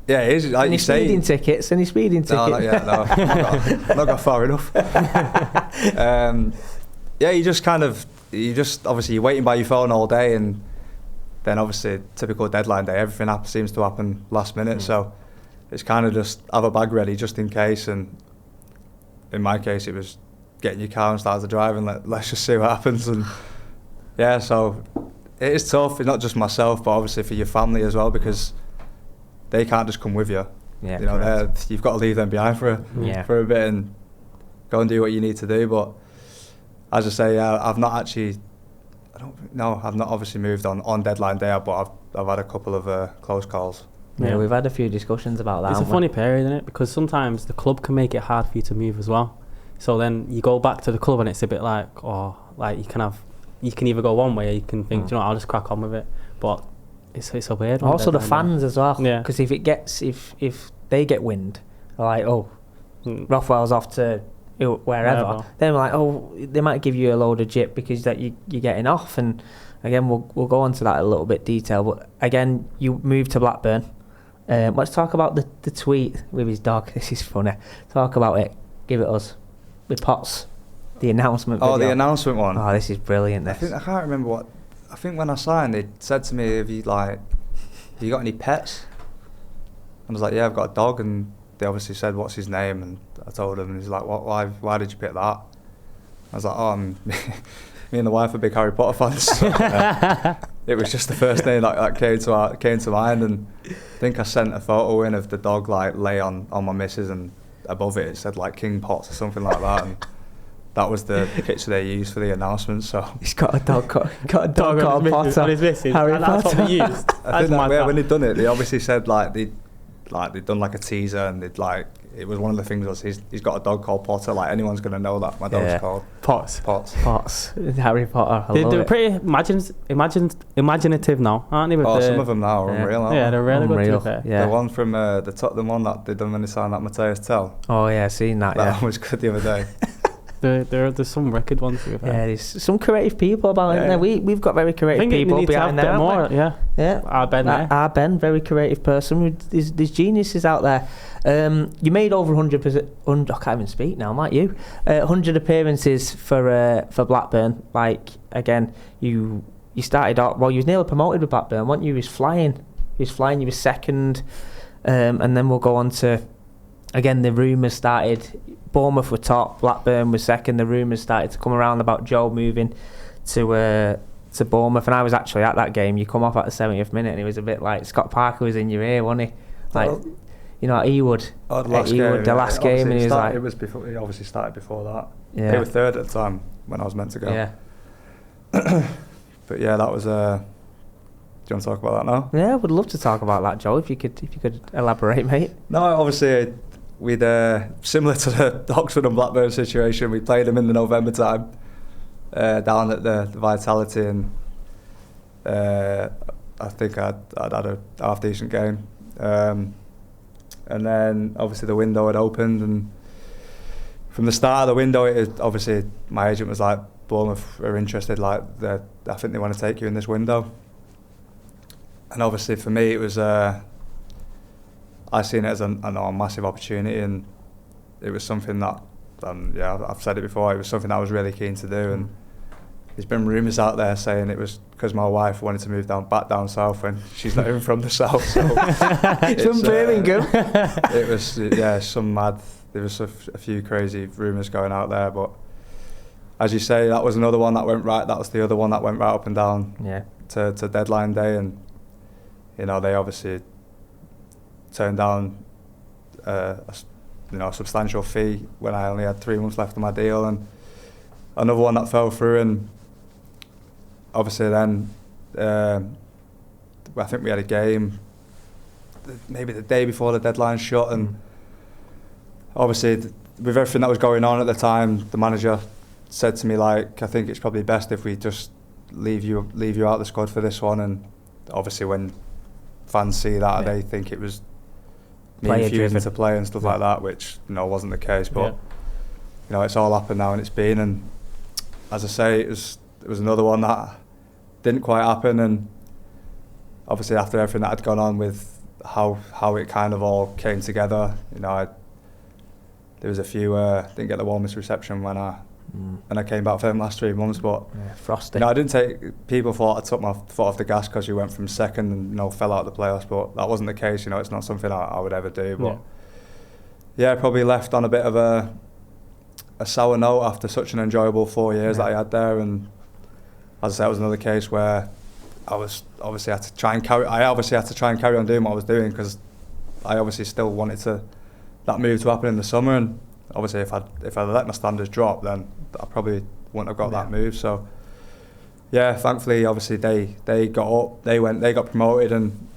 it is. Like Any speeding tickets? Any speeding tickets? No, not yet. No, not got far enough. Yeah, you just obviously you're waiting by your phone all day, and then obviously typical deadline day, everything seems to happen last minute. So it's kind of just have a bag ready just in case. And in my case, it was getting your car and starting to drive, and let's just see what happens. And yeah, so it is tough. It's not just myself, but obviously for your family as well, because they can't just come with you. Yeah, you know, you've got to leave them behind for a bit and go and do what you need to do. But as I say, I've not obviously moved on deadline day, but I've had a couple of close calls. Yeah, we've had a few discussions about that. It's a funny period, isn't it? Because sometimes the club can make it hard for you to move as well. So then you go back to the club and it's a bit like, you can either go one way or you can think, I'll just crack on with it. But it's a weird one. Also the fans as well. Yeah. Because if they get wind, they're like, Rothwell's off to wherever. Then we're like, they might give you a load of jip because that you're getting off. And again, we'll go on to that a little bit detail. But again, you moved to Blackburn. Let's talk about the tweet with his dog. This is funny. Talk about it. Give it us. With Potts. The announcement video. The announcement one. Oh, this is brilliant. I can't remember what. I think when I signed, they said to me, "Have you got any pets?" And I was like, "Yeah, I've got a dog." And they obviously said, "What's his name?" And I told him, and he's like, "Why did you pick that?" I was like, me and the wife are big Harry Potter fans." So, it was just the first name that came to mind, and I think I sent a photo in of the dog lay on my missus, and above it said King Potts or something like that, and that was the picture they used for the announcement. So he's got a dog called Potter. On his missus. Harry and Potter. That's what we used. I think when they'd done it, they obviously said they'd done a teaser, and it was one of the things was he's got a dog called Potter. Anyone's gonna know that my dog's called Potts. Harry Potter. They're pretty imaginative now, aren't they? Some of them now are unreal. Aren't they're really good. To yeah. The one from the Tottenham one that they done when they signed that Mateus Tell. Oh yeah, seen that. That one was good the other day. There's some wicked ones. Yeah, there's some creative people about it. We've got very creative people behind there. More, yeah. Our Ben, very creative person. There's geniuses out there. You made over 100%. I can't even speak now, might you? 100 appearances for Blackburn. Again, you started out. Well, you was nearly promoted with Blackburn, weren't you? You was flying. You was second, and then we'll go on to. Again, the rumours started. Bournemouth were top, Blackburn was second. The rumours started to come around about Joe moving to Bournemouth, and I was actually at that game. You come off at the 70th minute, and it was a bit like Scott Parker was in your ear, wasn't he? At Ewood. The last game, and he was like, it was before. It obviously started before that. Yeah. They were third at the time when I was meant to go. Yeah. But yeah, that was. Do you want to talk about that now? Yeah, I would love to talk about that, Joe. If you could elaborate, mate. No, obviously. We'd similar to the Oxford and Blackburn situation, we played them in the November time down at the Vitality, and I think I'd had a half decent game, and then obviously the window had opened, and from the start of the window, obviously my agent was like, Bournemouth are interested, I think they want to take you in this window, and obviously for me it was. I seen it as a massive opportunity, and it was something that, I've said it before, it was something I was really keen to do, and there's been rumours out there saying it was because my wife wanted to move back down south when she's not even from the south. So from Birmingham. It was, some mad, there was a few crazy rumours going out there, but as you say, that was another one that went right, that was the other one that went right up and down to deadline day, and they obviously turned down a substantial fee when I only had 3 months left of my deal, and another one that fell through, and obviously then I think we had a game maybe the day before the deadline shut, and obviously with everything that was going on at the time, the manager said to me, like, I think it's probably best if we just leave you out of the squad for this one. And obviously when fans see that, they think it was me refusing to play and stuff like that, which wasn't the case. But it's all happened now, and it's been. And as I say, it was another one that didn't quite happen. And obviously after everything that had gone on with how it kind of all came together, there was a few didn't get the warmest reception when I came back for them last 3 months, but frosty. I didn't take. People thought I took my foot off the gas because you went from second and fell out of the playoffs, but that wasn't the case. It's not something I would ever do. But probably left on a bit of a sour note after such an enjoyable 4 years that I had there. And as I said, it was another case where I obviously had to try and carry on doing what I was doing, because I obviously still wanted that move to happen in the summer. And obviously if I'd let my standards drop, then I probably wouldn't have got that move. So thankfully obviously they got up, they got promoted, and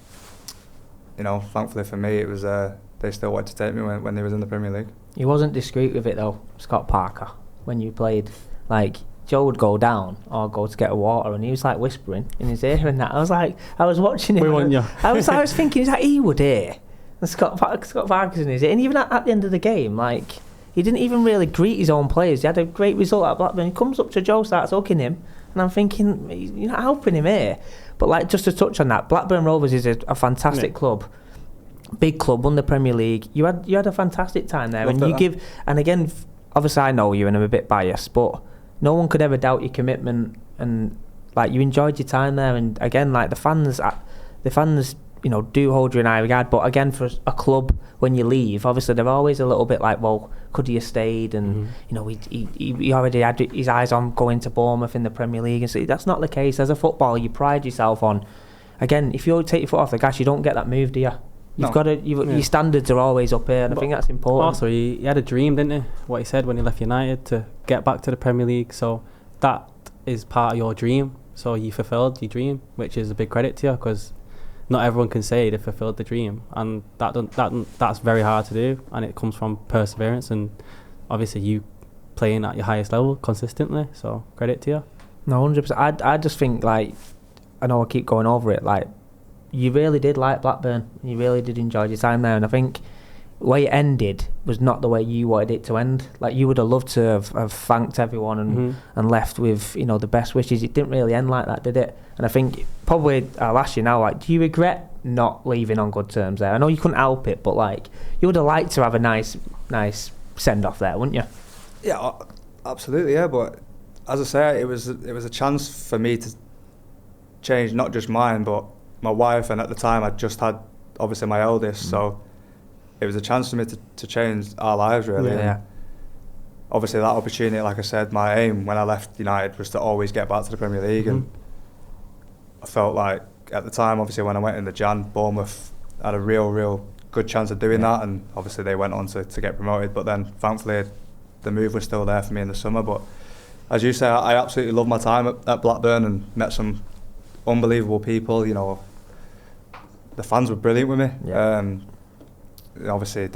thankfully for me it was they still wanted to take me when they was in the Premier League. He wasn't discreet with it though, Scott Parker, when you played. Like, Joe would go down or go to get a water, and he was like whispering in his ear and that. I was watching him. We want you. I was thinking, is that he would hear? And Scott Parker's in his ear. And even at the end of the game, like, he didn't even really greet his own players. He had a great result at Blackburn. He comes up to Joe, starts hugging him, and I'm thinking, you're not helping him here. But like, just to touch on that, Blackburn Rovers is a fantastic club. Big club, won the Premier League. You had a fantastic time there. And again, obviously I know you and I'm a bit biased, but no one could ever doubt your commitment, and like, you enjoyed your time there. And again, like, the fans do hold you in high regard. But again, for a club, when you leave, obviously they're always a little bit like, well, could he have stayed? And he already had his eyes on going to Bournemouth in the Premier League, and so that's not the case. As a footballer, you pride yourself on, again, if you take your foot off the gas, you don't get that move, do you? You've got to. Your standards are always up here, and I think that's important. Also, he had a dream, didn't he? What he said when he left United, to get back to the Premier League. So that is part of your dream. So you fulfilled your dream, which is a big credit to you, because not everyone can say they fulfilled the dream, and that's very hard to do, and it comes from perseverance and obviously you playing at your highest level consistently. So credit to you. No, 100%. I just think, like, I know I keep going over it, like, you really did like Blackburn. You really did enjoy your time there, and I think the way it ended was not the way you wanted it to end. Like, you would have loved to have thanked everyone and left with the best wishes. It didn't really end like that, did it? And I think probably I'll ask you now, like, do you regret not leaving on good terms there? I know you couldn't help it, but like, you would have liked to have a nice send off there, wouldn't you? Yeah, absolutely. Yeah, but as I say, it was a chance for me to change not just mine, but my wife, and at the time I just had obviously my eldest, so it was a chance for me to change our lives, really. Yeah. Obviously that opportunity, like I said, my aim when I left United was to always get back to the Premier League, and I felt like at the time, obviously when I went in the Jan, Bournemouth had a real good chance of doing that, and obviously they went on to get promoted, but then thankfully the move was still there for me in the summer. But as you say, I absolutely loved my time at Blackburn and met some unbelievable people. The fans were brilliant with me. Obviously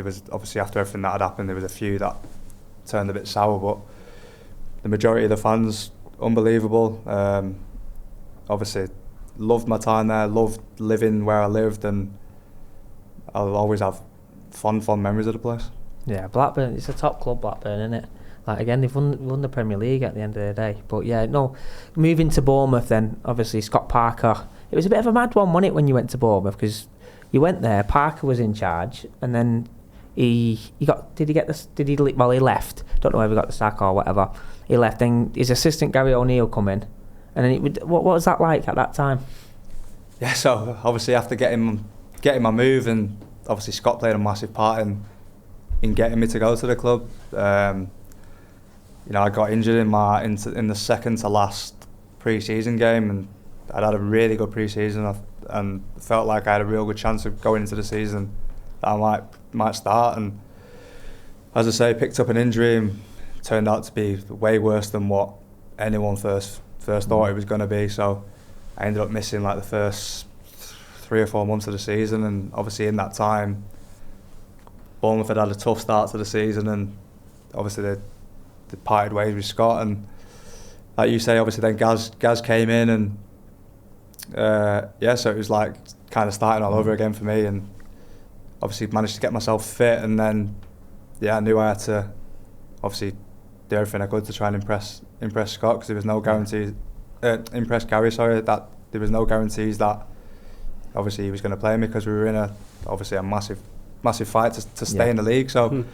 after everything that had happened, there was a few that turned a bit sour, but the majority of the fans, unbelievable. Obviously loved my time there, loved living where I lived, and I'll always have fond memories of the place. Yeah, Blackburn, it's a top club, Blackburn, isn't it? Like, again, they've won the Premier League at the end of the day. But yeah, no, moving to Bournemouth then, obviously Scott Parker, it was a bit of a mad one, wasn't it, when you went to Bournemouth? Because you went there, Parker was in charge, and then he left. Don't know whether he got the sack or whatever. He left, then his assistant Gary O'Neill come in, and then what was that like at that time? Yeah, so obviously after getting my move, and obviously Scott played a massive part in getting me to go to the club. I got injured in the second to last pre-season game, and I'd had a really good pre-season, and felt like I had a real good chance of going into the season that I might start. And as I say, picked up an injury and turned out to be way worse than what anyone first thought it was going to be. So I ended up missing like the first 3 or 4 months of the season, and obviously in that time Bournemouth had a tough start to the season, and obviously they parted ways with Scott, and like you say, obviously then Gaz came in, and so it was like kind of starting all over again for me, and obviously managed to get myself fit, and then I knew I had to obviously do everything I could to try and impress Scott, because there was no guarantees, impress Gary, sorry, that there was no guarantees that obviously he was going to play me, because we were in a massive fight to stay in the league. So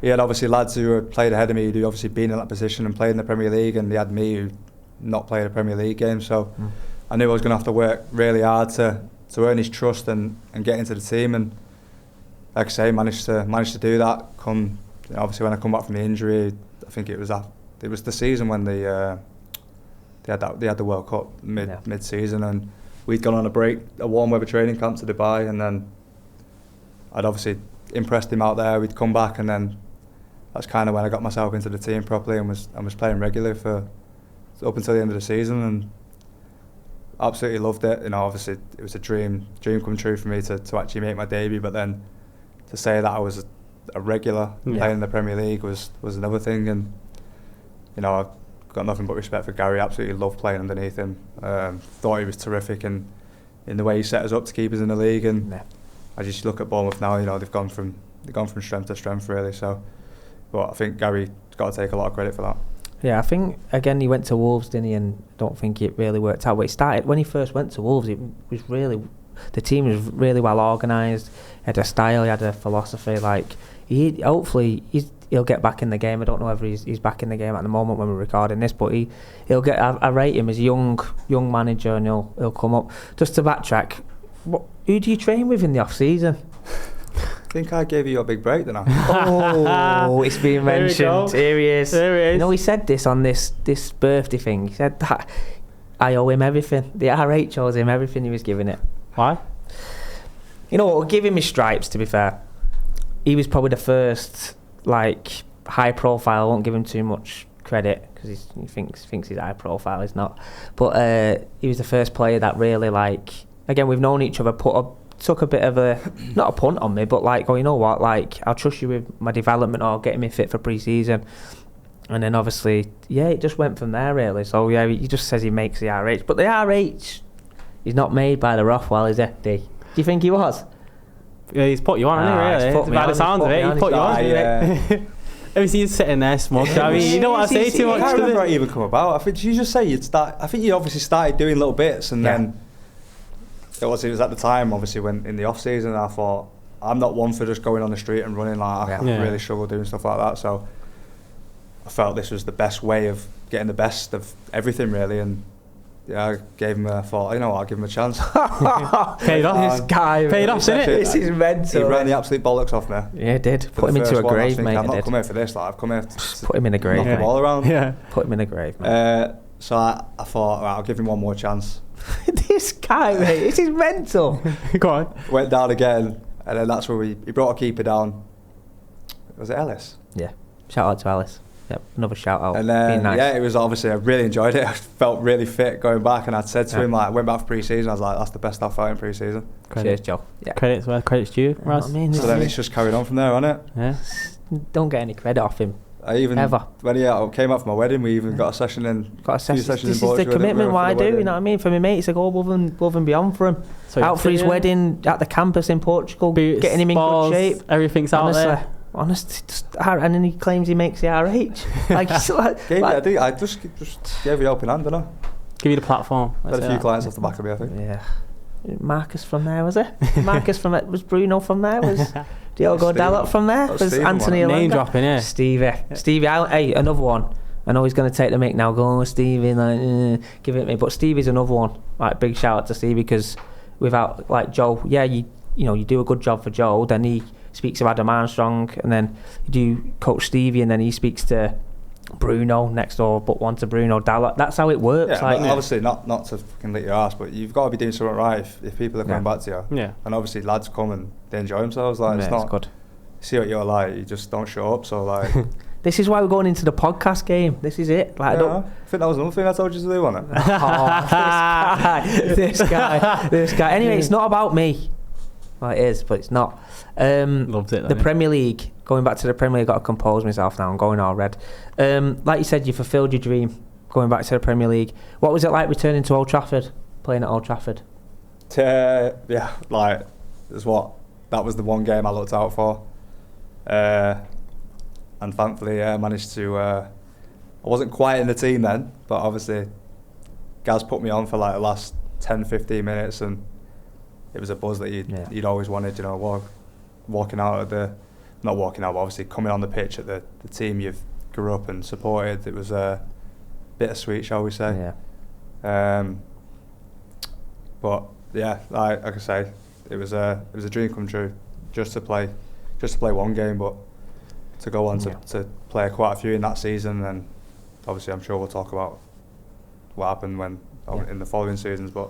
he had obviously lads who had played ahead of me who'd obviously been in that position and played in the Premier League, and they had me who not played a Premier League game. So I knew I was going to have to work really hard to earn his trust and get into the team, and like I say, managed to do that. Obviously when I come back from the injury, I think it was the season when they had the World Cup mid-season, and we'd gone on a warm weather training camp to Dubai, and then I'd obviously impressed him out there. We'd come back, and then that's kind of when I got myself into the team properly and was playing regularly for up until the end of the season, and absolutely loved it. Obviously it was a dream come true for me to actually make my debut, but then to say that I was a regular playing in the Premier League was another thing. And I've got nothing but respect for Gary. Absolutely loved playing underneath him. Thought he was terrific in the way he set us up to keep us in the league, and I just look at Bournemouth now, they've gone from strength to strength really. So, but I think Gary's got to take a lot of credit for that. Yeah, I think again he went to Wolves, didn't he? And I don't think it really worked out. But it started when he first went to Wolves. It was really, the team was really well organised. He had a style, he had a philosophy. Like he'll get back in the game. I don't know whether he's back in the game at the moment when we're recording this, but he'll get. I rate him as a young manager, and he'll come up. Just to backtrack, who do you train with in the off season? I think I gave you a big break, didn't I? Oh, it's been mentioned. Here he is. He said this on this birthday thing. He said that I owe him everything. The RH owes him everything he was giving it. Why? We'll give him his stripes, to be fair. He was probably the first, high profile. I won't give him too much credit because he thinks he's high profile. He's not. But he was the first player that really, again, we've known each other, took a bit of not a punt on me, but you know what, I'll trust you with my development or getting me fit for pre-season. And then obviously, it just went from there really. So he just says he makes the RH, but the RH is not made by the Rothwell, is it? Do you think he was? Yeah, he's put you on, hasn't he, really? By the sound of it, he put you on. Have you seen you sitting there smoked? I mean, you don't want to say too much. I can't remember how it even come about. I think you just say I think you obviously started doing little bits, and then it was at the time, obviously, when in the off season, I thought I'm not one for just going on the street and running. I really struggle doing stuff like that. So I felt this was the best way of getting the best of everything, really. And I gave him I'll give him a chance. Paid off. This guy paid off, didn't it? This is mental. He ran the absolute bollocks off me. Yeah, he did. Put him into a grave, mate. I've not come here for this. I've come here to put him in a grave. Knock the ball around. Yeah. Put him in a grave, mate. So I thought, right, I'll give him one more chance. This guy, mate, this is mental. Go on. Went down again, and then that's where he brought a keeper down. Was it Ellis? Yeah. Shout out to Ellis. Yep, another shout out. And then, nice. it was obviously, I really enjoyed it. I felt really fit going back, and I'd said to him, I went back for pre-season, I was like, that's the best I've felt in pre-season. Cheers, Joe. Yeah. Credit's where credit's due, Raz. So then it's just carried on from there, hasn't it? Yeah. Don't get any credit off him. Ever. When he came out for my wedding, we even got a session in. This is the commitment what I do, you know what I mean? For my mates, I go above and beyond for him. So out for his wedding at the campus in Portugal, boots, getting him in good shape. Everything's out there. Honestly, and then he claims he makes the RH. I just gave you open hand, didn't I? Give you the platform. Had a few clients off the back of me, I think. Yeah. Marcus from there, was it? Marcus from it. Was Bruno from there? Was Diogo Dalot from there? Was Anthony Alonga? Name dropping, yeah. Stevie, hey, another one. I know he's going to take the mic now. Go on, Stevie, give it to me. But Stevie's another one. Big shout out to Stevie, because without Joe, you do a good job for Joe. Then he speaks to Adam Armstrong, and then you do coach Stevie, and then he speaks to Bruno next door, but one to Bruno Dalot. That's how it works. Obviously not to fucking lick your ass, but you've got to be doing something right if people are coming back to you. Yeah. And obviously lads come and they enjoy themselves. It's not good. See what you're like, you just don't show up. So This is why we're going into the podcast game. This is it. Like, I think that was another thing I told you to do, wasn't it? This guy. Anyway, it's not about me. Well, it is, but it's not. Loved it. The Premier League. Going back to the Premier League, I've got to compose myself now. I'm going all red. Like you said, you fulfilled your dream going back to the Premier League. What was it like returning to Old Trafford, playing at Old Trafford? Yeah, like, that was the one game I looked out for. And thankfully, I managed to. I wasn't quite in the team then, but obviously, Gaz put me on for like the last 10-15 minutes, and it was a buzz that you'd always wanted. You know, walking out of not walking out, but obviously coming on the pitch at the team you've grew up and supported. It was bittersweet, shall we say? Yeah. But yeah, like I say, it was a dream come true, just to play one game, but to go on to play quite a few in that season, and obviously I'm sure we'll talk about what happened in the following seasons. But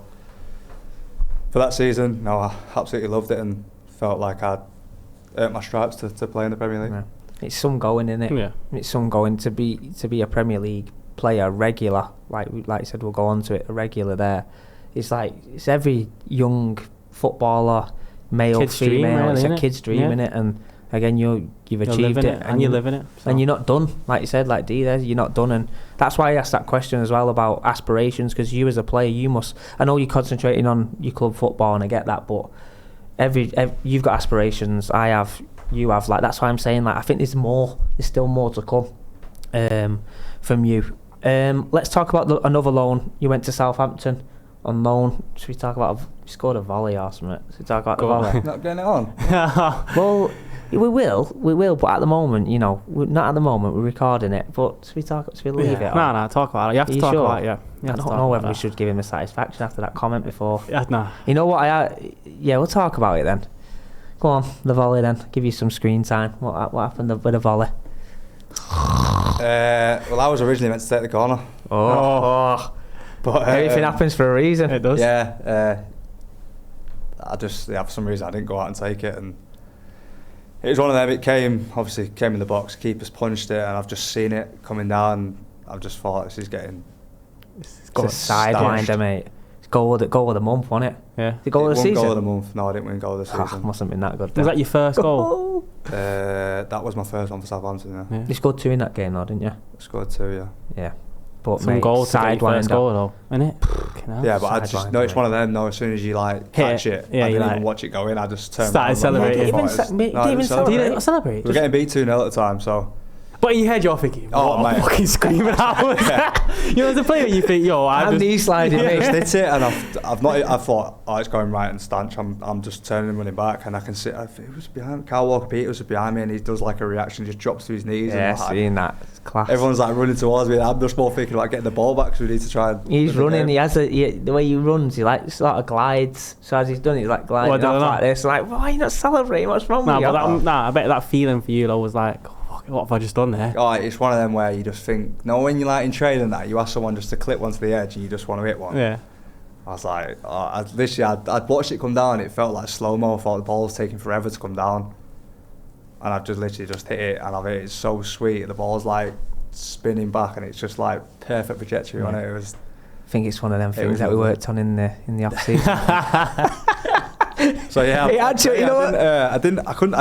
for that season, no, I absolutely loved it and felt like I'd earned my stripes to play in the Premier League. Yeah. It's some going, isn't it? Yeah. It's some going to be a Premier League player, regular. Like you said, we'll go on to it. A regular there. It's every young footballer, male, kid's female. Dream, really, it's a innit? kid's dream, innit? And again, you've achieved it, and you're living it, so. and you're not done. Like you said, like D there, you're not done, and that's why I asked that question as well about aspirations. Because you as a player, you must. I know you're concentrating on your club football, and I get that, but every you've got aspirations. I have. You have. Like that's why I'm saying. Like I think there's more. There's still more to come from you. Let's talk about another loan. You went to Southampton on loan. Should we talk about you scored a volley or something? Should we talk about the volley? Not getting it on. Well, we will, but at the moment, not at the moment. We're recording it, but should we leave it? No, talk about it. You have to talk about it. Yeah. I don't know whether we should give him a satisfaction after that comment before. Yeah, no. You know what? We'll talk about it then. Go on, the volley then. Give you some screen time. What happened with the volley? Well, I was originally meant to take the corner. But everything happens for a reason. It does. Yeah. For some reason I didn't go out and take it, and it was one of them. It came in the box. Keeper's punched it, and I've just seen it coming down. I've just thought this is getting. It's a sidewinder, mate. It's goal of the month, wasn't it? Yeah. The goal of the season. Goal of the month. No, I didn't win goal of the season. Mustn't have been that good. Was that your first goal? That was my first one for Southampton. Yeah. You scored 2 in that game, though, didn't you? I scored 2. Yeah. Yeah. But some goal to get your first goal, though, innit? Yeah, but it's one of them. No, as soon as you catch it, I didn't even watch it go in. I just turned around. Started celebrating. Didn't even celebrate. We were getting beat 2-0 at the time, so. But in your head, you're thinking, what I'm fucking screaming out. You know, as a player, you think, I'm knee sliding. I just hit it, and I thought, it's going right and stanch. I'm just turning and running back, and I can see it was behind. Carl Walker-Peters was behind me, and he does like a reaction, just drops to his knees. Yeah, and seeing that. It's class. Everyone's running towards me, and I'm just more thinking about getting the ball back, because we need to try and. He's running. He has the way he runs. He sort of glides. So as he's done, he's gliding off like this. Why are you not celebrating? What's wrong with you? I bet that feeling for you though was what have I just done there? It's one of them where you just think, when you're in training that, you ask someone just to clip one to the edge and you just want to hit one. Yeah. I was like, I'd watched it come down, it felt like slow-mo, I thought the ball was taking forever to come down. And I've just literally just hit it, and I've hit it so sweet, the ball's spinning back, and it's just perfect trajectory on it. It was. I think it's one of them things that we worked on in the off season. So yeah, I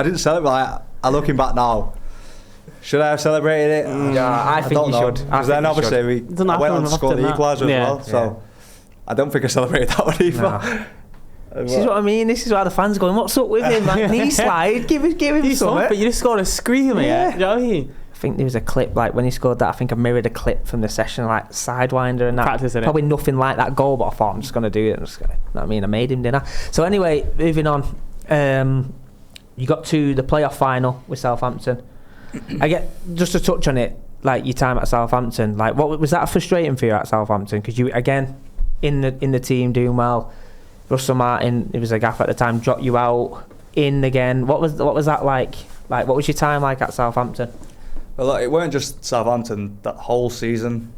didn't celebrate. Looking back now, should I have celebrated it? Yeah, I think you should. Because then obviously I went on to score the equaliser as well. So I don't think I celebrated that one either. No. This is what I mean. This is why the fans going, "What's up with him? Knee slide. Give him something." But you just scored a screamer, yeah. You know what I mean? I think there was a clip when he scored that. I think I mirrored a clip from the session, sidewinder and that. Practicing probably nothing like that goal, but I thought I'm just gonna do it. You know what I mean? I made him, didn't I? So anyway, moving on. You got to the playoff final with Southampton. I get just to touch on it, your time at Southampton. What was that frustrating for you at Southampton? Because you again in the team doing well. Russel Martin, it was a gaff at the time, dropped you out in again. What was that like? What was your time like at Southampton? Well, it weren't just Southampton. That whole season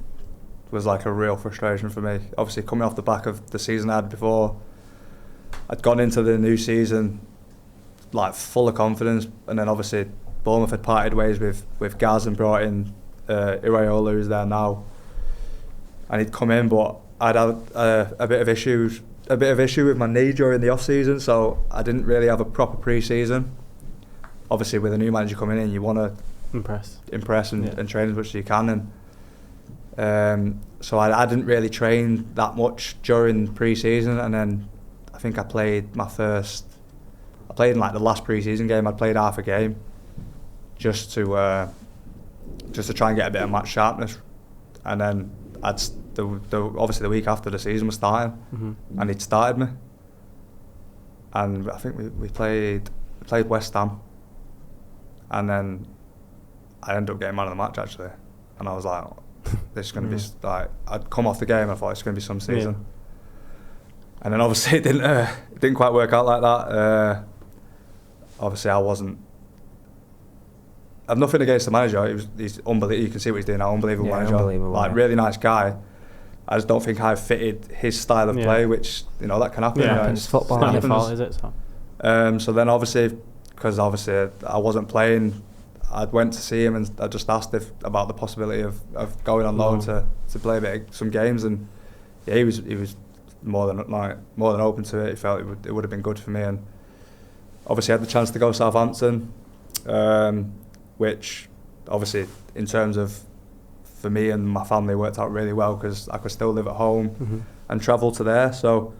was a real frustration for me. Obviously, coming off the back of the season I had before, I'd gone into the new season full of confidence, and then obviously Bournemouth had parted ways with Gaz and brought in Iraola, who's there now, and he'd come in, but I'd had a bit of issue with my knee during the off season, so I didn't really have a proper pre-season. Obviously, with a new manager coming in, you want to impress and train as much as you can, and so I didn't really train that much during pre-season, and then I think I played in like the last pre-season game. I'd played half a game just to try and get a bit of match sharpness, and then obviously the week after the season was starting, and he'd started me, and I think we played West Ham, and then I ended up getting man of the match actually, and I was like, this is going to be like, I'd come off the game and I thought it's going to be some season, and then obviously it didn't quite work out like that. Obviously I've nothing against the manager. He's unbelievable. You can see what he's doing now. Unbelievable manager. Like really nice guy. I just don't think I fitted his style of play, which that can happen. Yeah, it's football. It's not your fault, is it? So then obviously, because obviously I wasn't playing, I went to see him and I just asked about the possibility of going on loan to play some games, and he was more than open to it. He felt it would have been good for me, and obviously I had the chance to go to Southampton, which obviously in terms of for me and my family worked out really well because I could still live at home and travel to there. So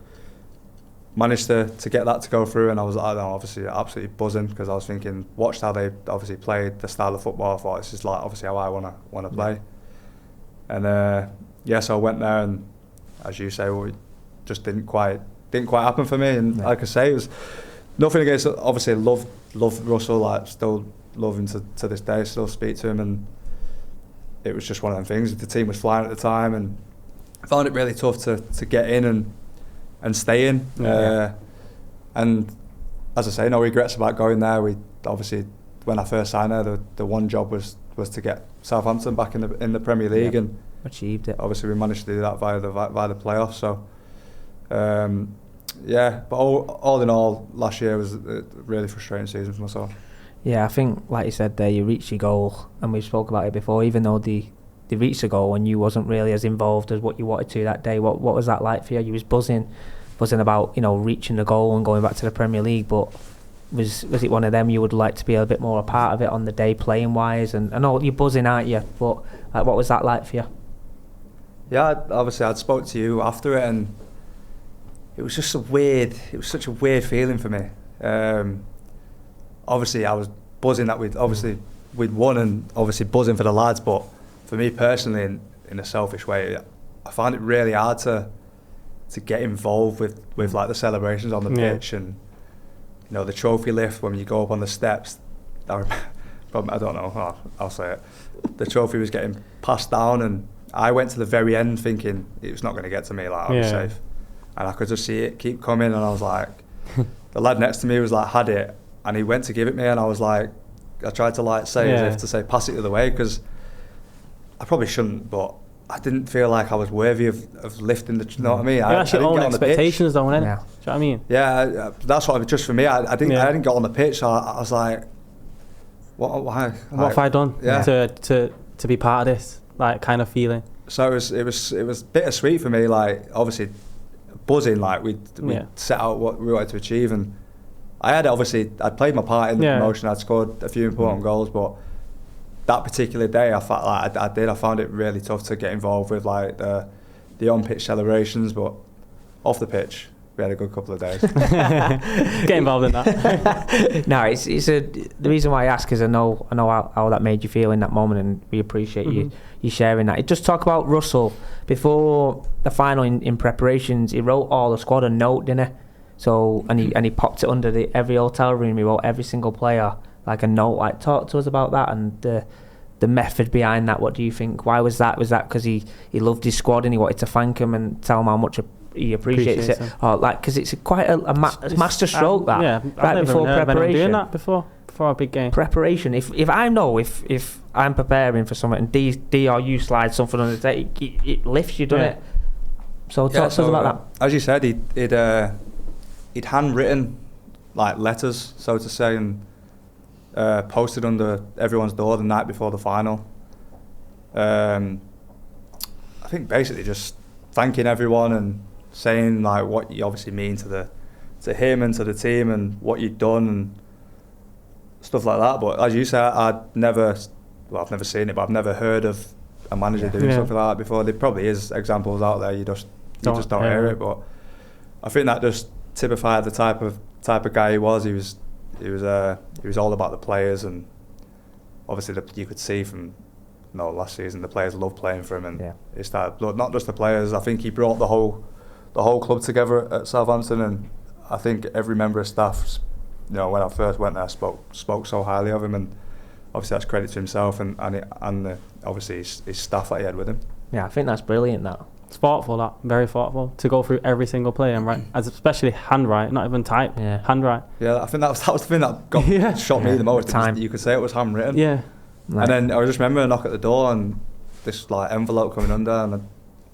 managed to get that to go through, and I was obviously absolutely buzzing because I was thinking, watched how they obviously played the style of football. I thought this is like obviously how I want to play, and so I went there, and as you say, it just didn't quite happen for me. And like I say, it was nothing against. Obviously, loved Russell. Like still love him to this day. Still speak to him, and it was just one of them things. The team was flying at the time, and I found it really tough to get in and stay in. And as I say, no regrets about going there. We obviously, when I first signed there, the one job was to get Southampton back in the Premier League, and achieved it. Obviously, we managed to do that via the playoffs. So, but all in all, last year was a really frustrating season for myself. Yeah, I think, like you said there, you reached your goal, and we spoke about it before, even though they reached the goal and you wasn't really as involved as what you wanted to that day. What was that like for you? You was buzzing about, reaching the goal and going back to the Premier League, but was it one of them you would like to be a bit more a part of it on the day, playing wise? And I know you're buzzing, aren't you? But what was that like for you? Yeah, obviously I'd spoke to you after it, and it was just such a weird feeling for me. Obviously I was buzzing that we'd won, and obviously buzzing for the lads, but for me personally, in a selfish way, I found it really hard to get involved with like the celebrations on the pitch, and the trophy lift when you go up on the steps. I don't know, I'll say it. The trophy was getting passed down, and I went to the very end thinking it was not going to get to me, like I'll be safe, and I could just see it keep coming, and I was like, the lad next to me was like had it, and he went to give it me, and I was like, I tried to like say as if to say pass it the other way, because I probably shouldn't, but I didn't feel like I was worthy of lifting you know what I mean? You actually own expectations though, innit? Yeah. Do you know what I mean? Yeah, that's what just for me. I didn't get on the pitch, so I was like, why? What have I done to be part of this, like, kind of feeling? So it was bittersweet for me, like obviously buzzing, like we'd set out what we wanted to achieve, and I'd played my part in the promotion. I'd scored a few important goals, but that particular day, I felt like I found it really tough to get involved with like the on-pitch celebrations, but off the pitch, we had a good couple of days. Get involved in that. No, it's the reason why I ask is I know how that made you feel in that moment, and we appreciate you sharing that. Just talk about Russell before the final in preparations. He wrote all the squad a note, didn't he? So and he popped it under every hotel room. He wrote every single player like a note. Like, talk to us about that and the method behind that. What do you think? Why was that? Was that because he loved his squad and he wanted to thank them and tell them how much he appreciates it? Or like, because it's quite a master stroke that. Yeah, right before preparation. Doing that before a big game. Preparation. If I know if I'm preparing for something and D or you slide something on the day, it lifts you, doesn't it? So talk to us about that. As you said, he'd handwritten like letters, so to say, and posted under everyone's door the night before the final. I think basically just thanking everyone and saying like what you obviously mean to him and to the team and what you'd done and stuff like that. But as you say, I've never seen it, but I've never heard of a manager doing something like that before. There probably is examples out there. You just don't hear it. But I think that just typified the type of guy he was. He was all about the players, and obviously you could see from last season the players loved playing for him, and it started not just the players. I think he brought the whole club together at Southampton, and I think every member of staff, when I first went there, spoke so highly of him, and obviously that's credit to himself and obviously his staff that he had with him. Yeah, I think that's brilliant. That it's thoughtful, that very thoughtful to go through every single player and write, as especially handwrite, not even type, handwrite. Yeah, I think that was the thing that shocked me the most. You could say it was handwritten. Yeah. And then I just remember a knock at the door and this like envelope coming under, and I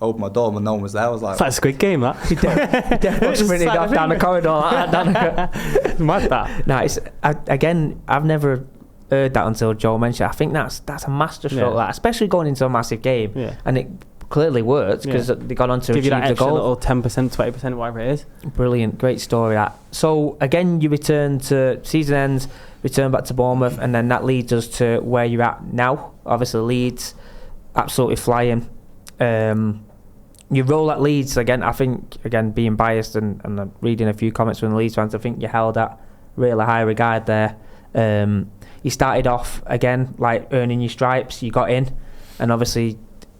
opened my door and no one was there. I was like, it's like a Squid Game, that. He definitely sprinted off down the corridor like that. It's mad, that. No, I've never heard that until Joe mentioned it. I think that's a masterstroke, that, especially going into a massive game. Yeah. And it clearly worked because they got on to give achieve you that the extra goal. little 10%, 20%, whatever it is. Brilliant, great story that. So again, you return to season ends, return back to Bournemouth, and then that leads us to where you're at now. Obviously Leeds, absolutely flying. Your role at Leeds, again, I think, being biased and reading a few comments from the Leeds fans, I think you held at really high regard there. You started off again like earning your stripes, you got in, and obviously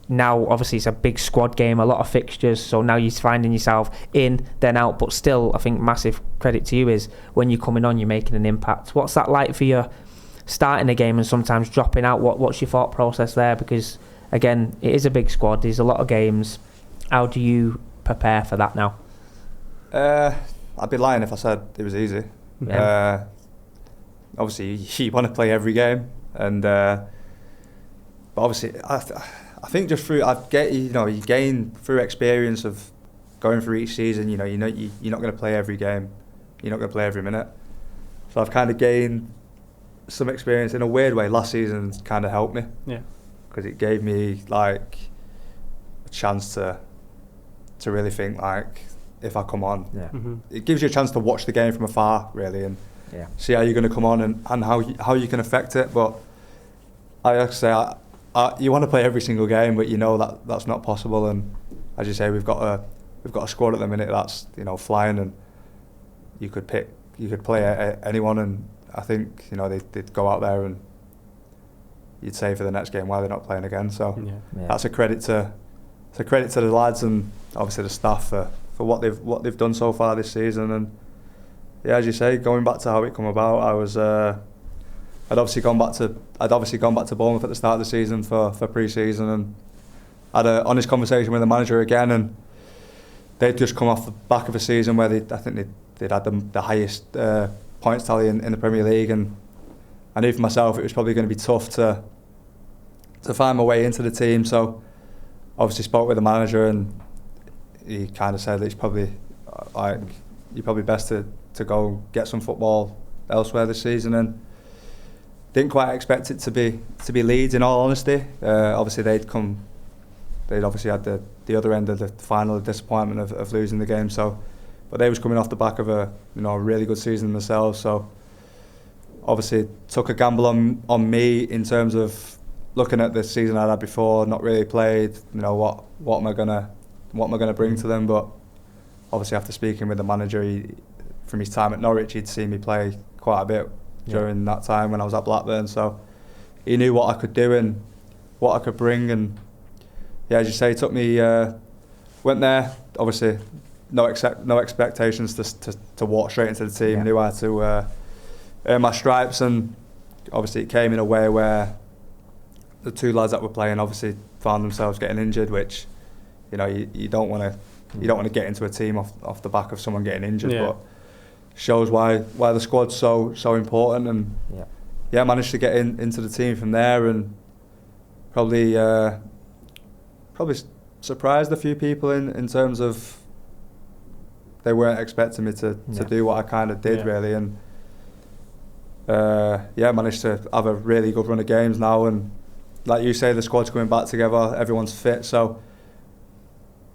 it's a big squad game, a lot of fixtures, so now you're finding yourself in, then out. But still, I think massive credit to you is when you're coming on, you're making an impact. What's that like for you, starting a game and sometimes dropping out? What's your thought process there? Because again, it is a big squad, there's a lot of games. How do you prepare for that now? I'd be lying if I said it was easy. Obviously you want to play every game, and but obviously I think just through you gain through experience of going through each season. You're not going to play every game, you're not going to play every minute. So I've kind of gained some experience in a weird way. Last season kind of helped me, because it gave me like a chance to really think like if I come on, it gives you a chance to watch the game from afar really and see how you're going to come on and how you can affect it. But I have to say, you want to play every single game, but that's not possible. And as you say, we've got a squad at the minute that's flying, and you could play anyone, and I think they'd go out there and you'd say for the next game why they're not playing again. So that's a credit to the lads and obviously the staff for what they've done so far this season. And as you say, going back to how it come about, I'd obviously gone back to Bournemouth at the start of the season for pre-season, and had an honest conversation with the manager again, and they'd just come off the back of a season where I think they'd had the highest points tally in the Premier League, and I knew for myself it was probably going to be tough to find my way into the team. So obviously spoke with the manager, and he kind of said that it's probably you're probably best to go get some football elsewhere this season, and didn't quite expect it to be Leeds, in all honesty. Obviously they'd obviously had the other end of the final, the disappointment of losing the game. So, but they was coming off the back of a really good season themselves. So obviously took a gamble on me in terms of looking at the season I'd had before, not really played. What am I gonna bring to them? But obviously after speaking with the manager, from his time at Norwich, he'd seen me play quite a bit during that time when I was at Blackburn. So he knew what I could do and what I could bring. And as you say, it took me. Went there. Obviously, no expectations to walk straight into the team. Knew I had to earn my stripes, and obviously it came in a way where the two lads that were playing obviously found themselves getting injured, which you don't want to get into a team off the back of someone getting injured, but shows why the squad's so important. And managed to get into the team from there, and probably surprised a few people in terms of they weren't expecting me to do what I kind of did really. And managed to have a really good run of games now, and like you say, the squad's coming back together, everyone's fit, so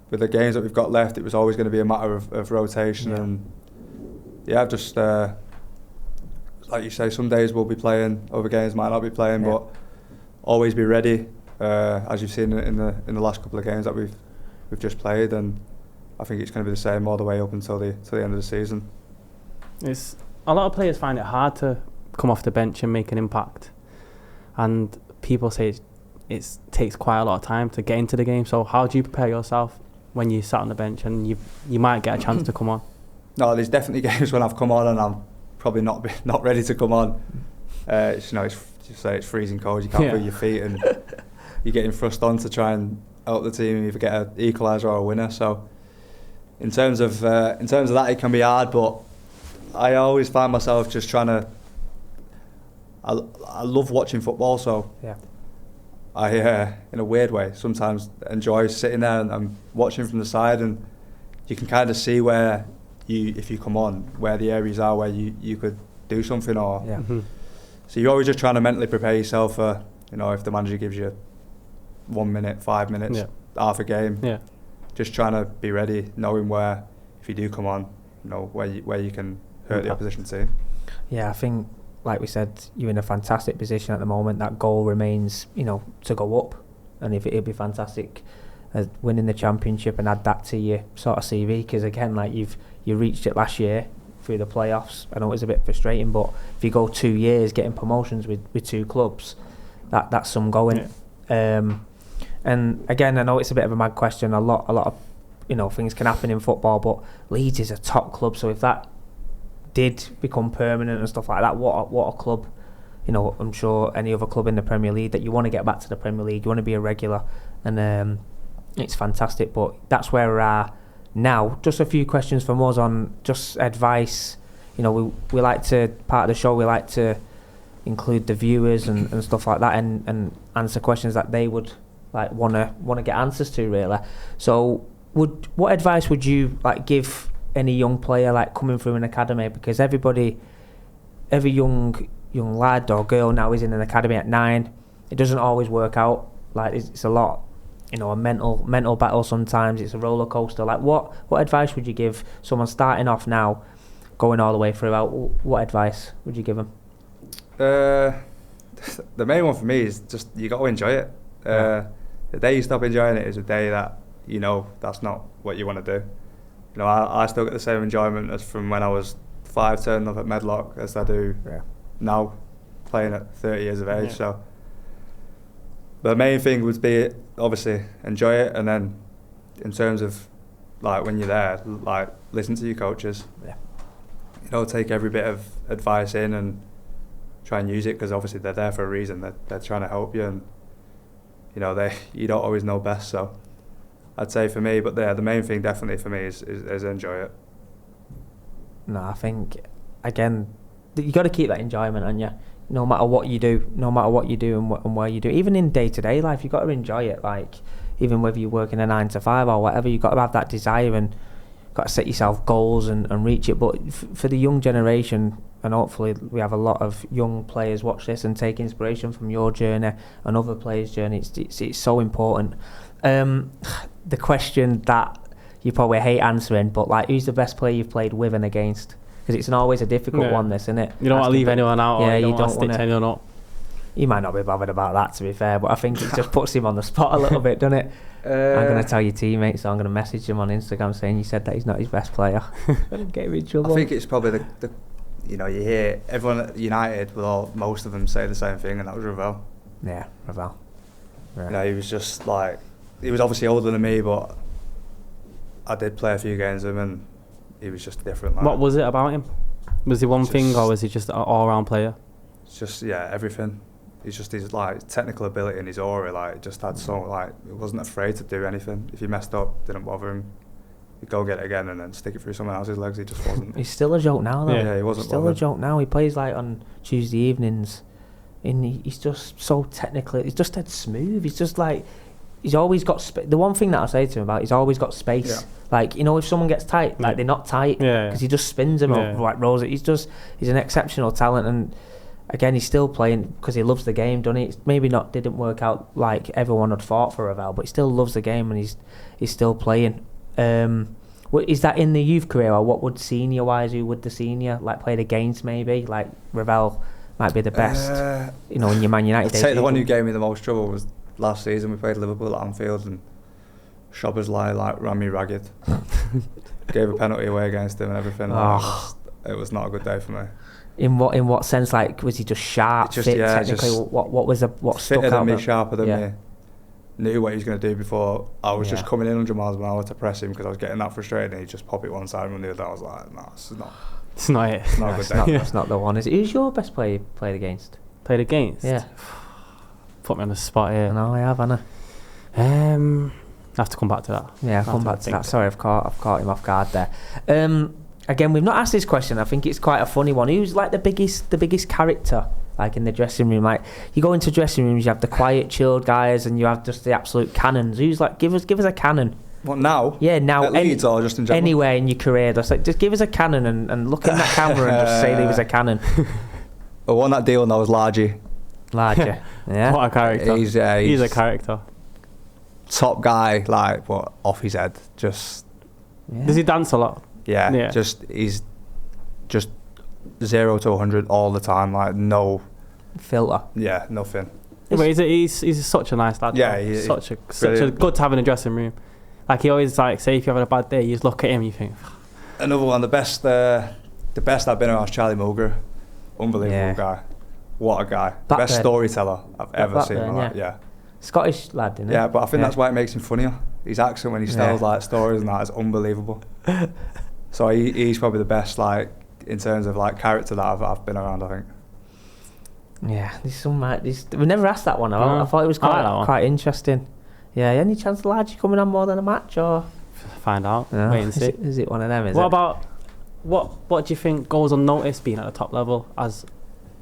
with the games that we've got left, it was always going to be a matter of rotation. And I've just like you say, some days we'll be playing, other games might not be playing, but always be ready, as you've seen in the last couple of games that we've just played, and I think it's going to be the same all the way up until the end of the season. It's a lot of players find it hard to come off the bench and make an impact, and people say it takes quite a lot of time to get into the game. So how do you prepare yourself when you sat on the bench and you might get a chance to come on? No, there's definitely games when I've come on and I'm probably not ready to come on. It's freezing cold, you can't feel your feet, and you're getting thrust on to try and help the team either get an equaliser or a winner. So in terms of that, it can be hard, but I always find myself just trying to. I love watching football, so I, in a weird way, sometimes enjoy sitting there and watching from the side, and you can kind of see where if you come on, where the areas are where you could do something, or so you're always just trying to mentally prepare yourself for, if the manager gives you 1 minute, 5 minutes, half a game, just trying to be ready, knowing where, if you do come on, where you can hurt the opposition team. Yeah, I think, like we said, you're in a fantastic position at the moment. That goal remains, to go up, and if it'd be fantastic winning the championship and add that to your sort of CV, because again, like you reached it last year through the playoffs. I know it was a bit frustrating, but if you go 2 years getting promotions with 2 clubs, that's some going. And again, I know it's a bit of a mad question. A lot of things can happen in football, but Leeds is a top club, so if that did become permanent and stuff like that, what a club. I'm sure any other club in the Premier League that you want to get back to the Premier League, you want to be a regular, and it's fantastic. But that's where we are now. Just a few questions from us on just advice. We like to, part of the show, we like to include the viewers and stuff like that, and answer questions that they would like want to get answers to, really. So what advice would you like give any young player like coming through an academy? Because every young lad or girl now is in an academy at 9. It doesn't always work out. Like it's a lot, a mental battle sometimes. It's a roller coaster. Like what advice would you give someone starting off now, going all the way throughout? What advice would you give them? The main one for me is just you got to enjoy it. The day you stop enjoying it is a day that that's not what you want to do. I still get the same enjoyment as from when I was 5 turning up at Medlock as I do now, playing at 30 years of age. So the main thing would be obviously enjoy it, and then in terms of like when you're there, like listen to your coaches. Take every bit of advice in and try and use it, because obviously they're there for a reason. They're trying to help you, and you don't always know best. So I'd say for me, but the main thing definitely for me is enjoy it. No, I think again you got to keep that enjoyment, and no matter what you do and where you do, even in day-to-day life, you got to enjoy it. Like even whether you're working a 9 to 5 or whatever, you got to have that desire and got to set yourself goals and reach it. But for the young generation, and hopefully we have a lot of young players watch this and take inspiration from your journey and other players' journey. It's so important. The question that you probably hate answering, but like, who's the best player you've played with and against? Because it's always a difficult one, this, isn't it? You don't want to leave anyone out, or you don't want to stitch anyone up. He might not be bothered about that, to be fair, but I think it just puts him on the spot a little bit, doesn't it? I'm going to tell your teammates, so I'm going to message him on Instagram saying you said that he's not his best player. Get him in trouble. I think it's probably the you hear everyone at United, most of them say the same thing, and that was Ravel. Yeah, Ravel. Right. He was just like, he was obviously older than me, but I did play a few games with him, and he was just different. Like, what was it about him? Was he one thing, or was he just an all-round player? Just everything. He's just his like technical ability and his aura. Like just had so like he wasn't afraid to do anything. If he messed up, didn't bother him. He'd go get it again and then stick it through someone else's legs. He just wasn't. He's still a joke now, though. Yeah, he wasn't. He's still a joke now. He plays like on Tuesday evenings, and he's just so technically. He's just dead smooth. He's just like. He's always got the one thing that I say to him about, he's always got space. Yeah. Like, if someone gets tight, like they're not tight, because he just spins them or like rolls it. He's an exceptional talent, and again, he's still playing because he loves the game, doesn't he? It's maybe didn't work out like everyone had thought for Ravel, but he still loves the game and he's still playing. Is that in the youth career, or what would senior wise? Who would the senior like played against? Maybe like Ravel might be the best. In your Man United days. I'd say the one who gave me the most trouble was last season. We played Liverpool at Anfield and Szoboszlai like ran me ragged. Gave a penalty away against him and everything. It was not a good day for me. In what sense? Like, was he just sharp? Fit, technically, what stuck fitter out? Than me, sharper than me. Knew what he was going to do before. I was just coming in 100 miles an hour to press him because I was getting that frustrated, and he just pop it one side and run the other. I was like, no, this is not. It's not it. It's not a good day. That's not the one. Is it? Who's your best player you played against? Played against? Yeah. Put me on the spot here. No, I have, haven't I? I have to come back to that. Yeah, I'll come back to that. Sorry, I've caught him off guard there. Again, we've not asked this question. I think it's quite a funny one. Who's like the biggest character, like in the dressing room? Like, you go into dressing rooms, you have the quiet, chilled guys, and you have just the absolute cannons. Who's like, give us a cannon. What, now? Yeah, now. At Leeds or just in general? Anywhere in your career, just give us a cannon and look in that camera and just say there was a cannon. The one that deal now was Largy. Larger, yeah. What a character. He's a character. Top guy, like, what, off his head. Just. Yeah. Does he dance a lot? Yeah. He's just 0 to 100 all the time, like no filter. Yeah, nothing. But he's such a nice lad. Yeah, he's such a good to have in a dressing room. Like, he always like say if you're having a bad day, you just look at him and you think. Another one, the best I've been around is Charlie Mulgrew. Unbelievable guy. What a guy. Blackburn. Best storyteller I've ever seen. Yeah. Scottish lad, isn't he? Yeah, but I think that's why it makes him funnier. His accent when he tells like stories and that is unbelievable. So he's probably the best, like, in terms of like character that I've been around, I think. Yeah, we've never asked that one. I thought it was quite interesting. Yeah, any chance Largy coming on more than a match, or find out? No. Wait and see. Is it one of them? What do you think goes unnoticed being at the top level as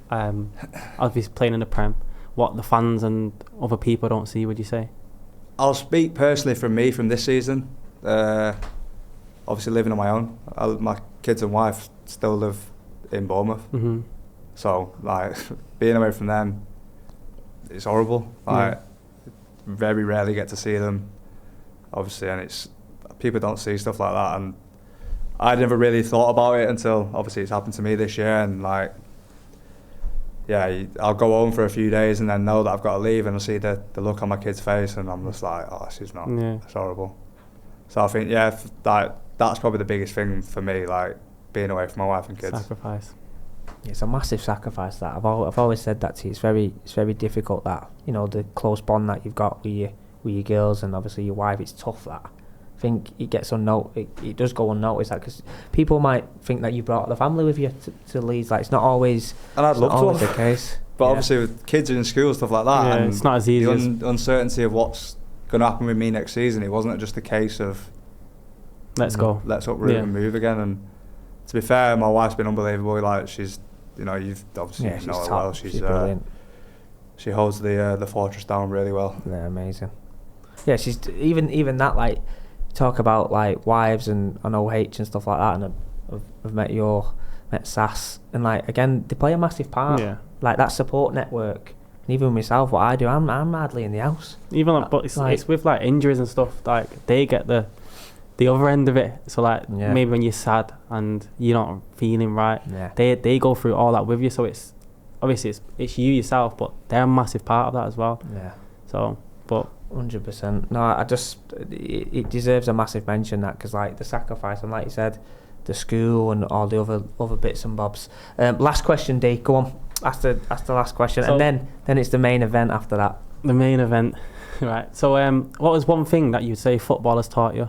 obviously playing in the Prem? What the fans and other people don't see, would you say? I'll speak personally from this season. Obviously living on my own. My kids and wife still live in Bournemouth. Mm-hmm. So, like, being away from them, it's horrible. Like, very rarely get to see them, obviously, and people don't see stuff like that. And I never really thought about it until, obviously, it's happened to me this year. And, like, I'll go home for a few days and then know that I've got to leave, and I'll see the look on my kid's face, and I'm just like, oh, this is not, it's horrible. So I think, that's probably the biggest thing for me, like, being away from my wife and kids. Sacrifice. It's a massive sacrifice. That I've always said that to you. It's very difficult, that, you know, the close bond that you've got with your girls and obviously your wife. It's tough, that. I think it gets it does go unnoticed, that, because people might think that you brought the family with you to Leeds. Like, it's not always. And I'd love to. The case. But obviously with kids in school, stuff like that, and it's not as easy. The uncertainty of what's going to happen with me next season. It wasn't just a case of let's uproot and move again. And to be fair, my wife's been unbelievable. Like, she's, you know, you've obviously know her well. She's brilliant. She holds the fortress down really well. Yeah, amazing. Yeah, she's even that, like, talk about like wives and OH and stuff like that, and I've met Sass, and like, again, they play a massive part. Yeah. Like, that support network. And even myself, what I do, I'm hardly in the house. Even like, but it's with like injuries and stuff. Like, they get the other end of it. So like, maybe when you're sad and you're not feeling right, they go through all that with you. So it's obviously it's you yourself, but they're a massive part of that as well. Yeah. So, but 100%. No, it deserves a massive mention, that, because like the sacrifice, and like you said, the school and all the other bits and bobs. Last question, D. Go on. Ask the last question, so, and then it's the main event after that. The main event, right? So, what was one thing that you'd say football has taught you?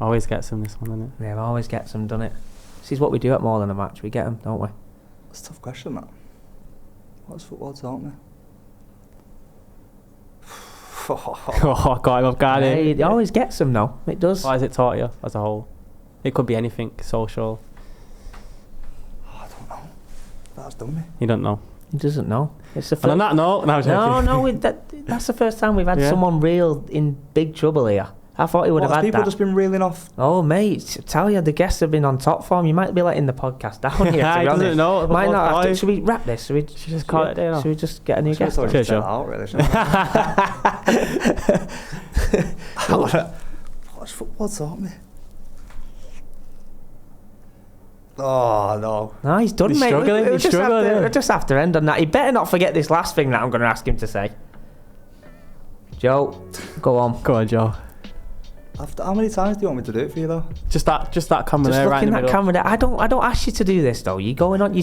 Always gets them, this one, isn't it? Yeah, always gets them, done it. This is what we do at more than a match. We get them, don't we? That's a tough question, that. What's football taught me? Oh God, I've got it. It always gets them, though. It does. What has it taught you as a whole? It could be anything, social. I don't know. That's done me. You don't know. He doesn't know. It's the first. And on that note, that's the first time we've had someone real in big trouble here, I thought he would have had people that. just been reeling off? Oh, mate, tell you, the guests have been on top form. You might be letting the podcast down here, to be honest. No, Might not have to. Should we wrap this? Should we just call it a day now? Should we just get a new guest? Okay, sure. Out, really, shouldn't we? What's football taught me? Oh, no. No, he's done, He's mate. struggling, We'll he's struggling, we'll just have to end on that. He better not forget this last thing that I'm going to ask him to say. Joe, go on. Go on, Joe. How many times do you want me to do it for you, though? Just that camera Just there, right in looking the at middle. camera there. I don't ask you to do this though. You're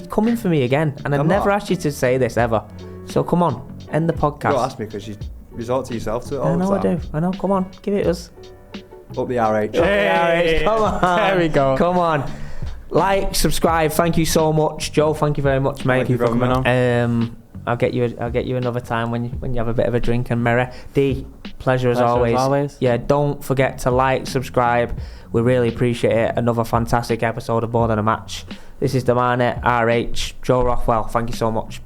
coming for me again, and I I'm never not. asked you to say this ever. So come on, end the podcast. You don't ask me because you resort to yourself to it all I know the I time. do. I know. Come on, give it us. Up the RH. Hey, Come on. there we go. Come on. Like, subscribe. Thank you so much, Joe. Thank you very much, mate. Thank you for coming on. I'll get you another time when you have a bit of a drink and merry. D, pleasure as always. Yeah, don't forget to like, subscribe. We really appreciate it. Another fantastic episode of More Than a Match. This is the man at RH, Joe Rothwell. Thank you so much.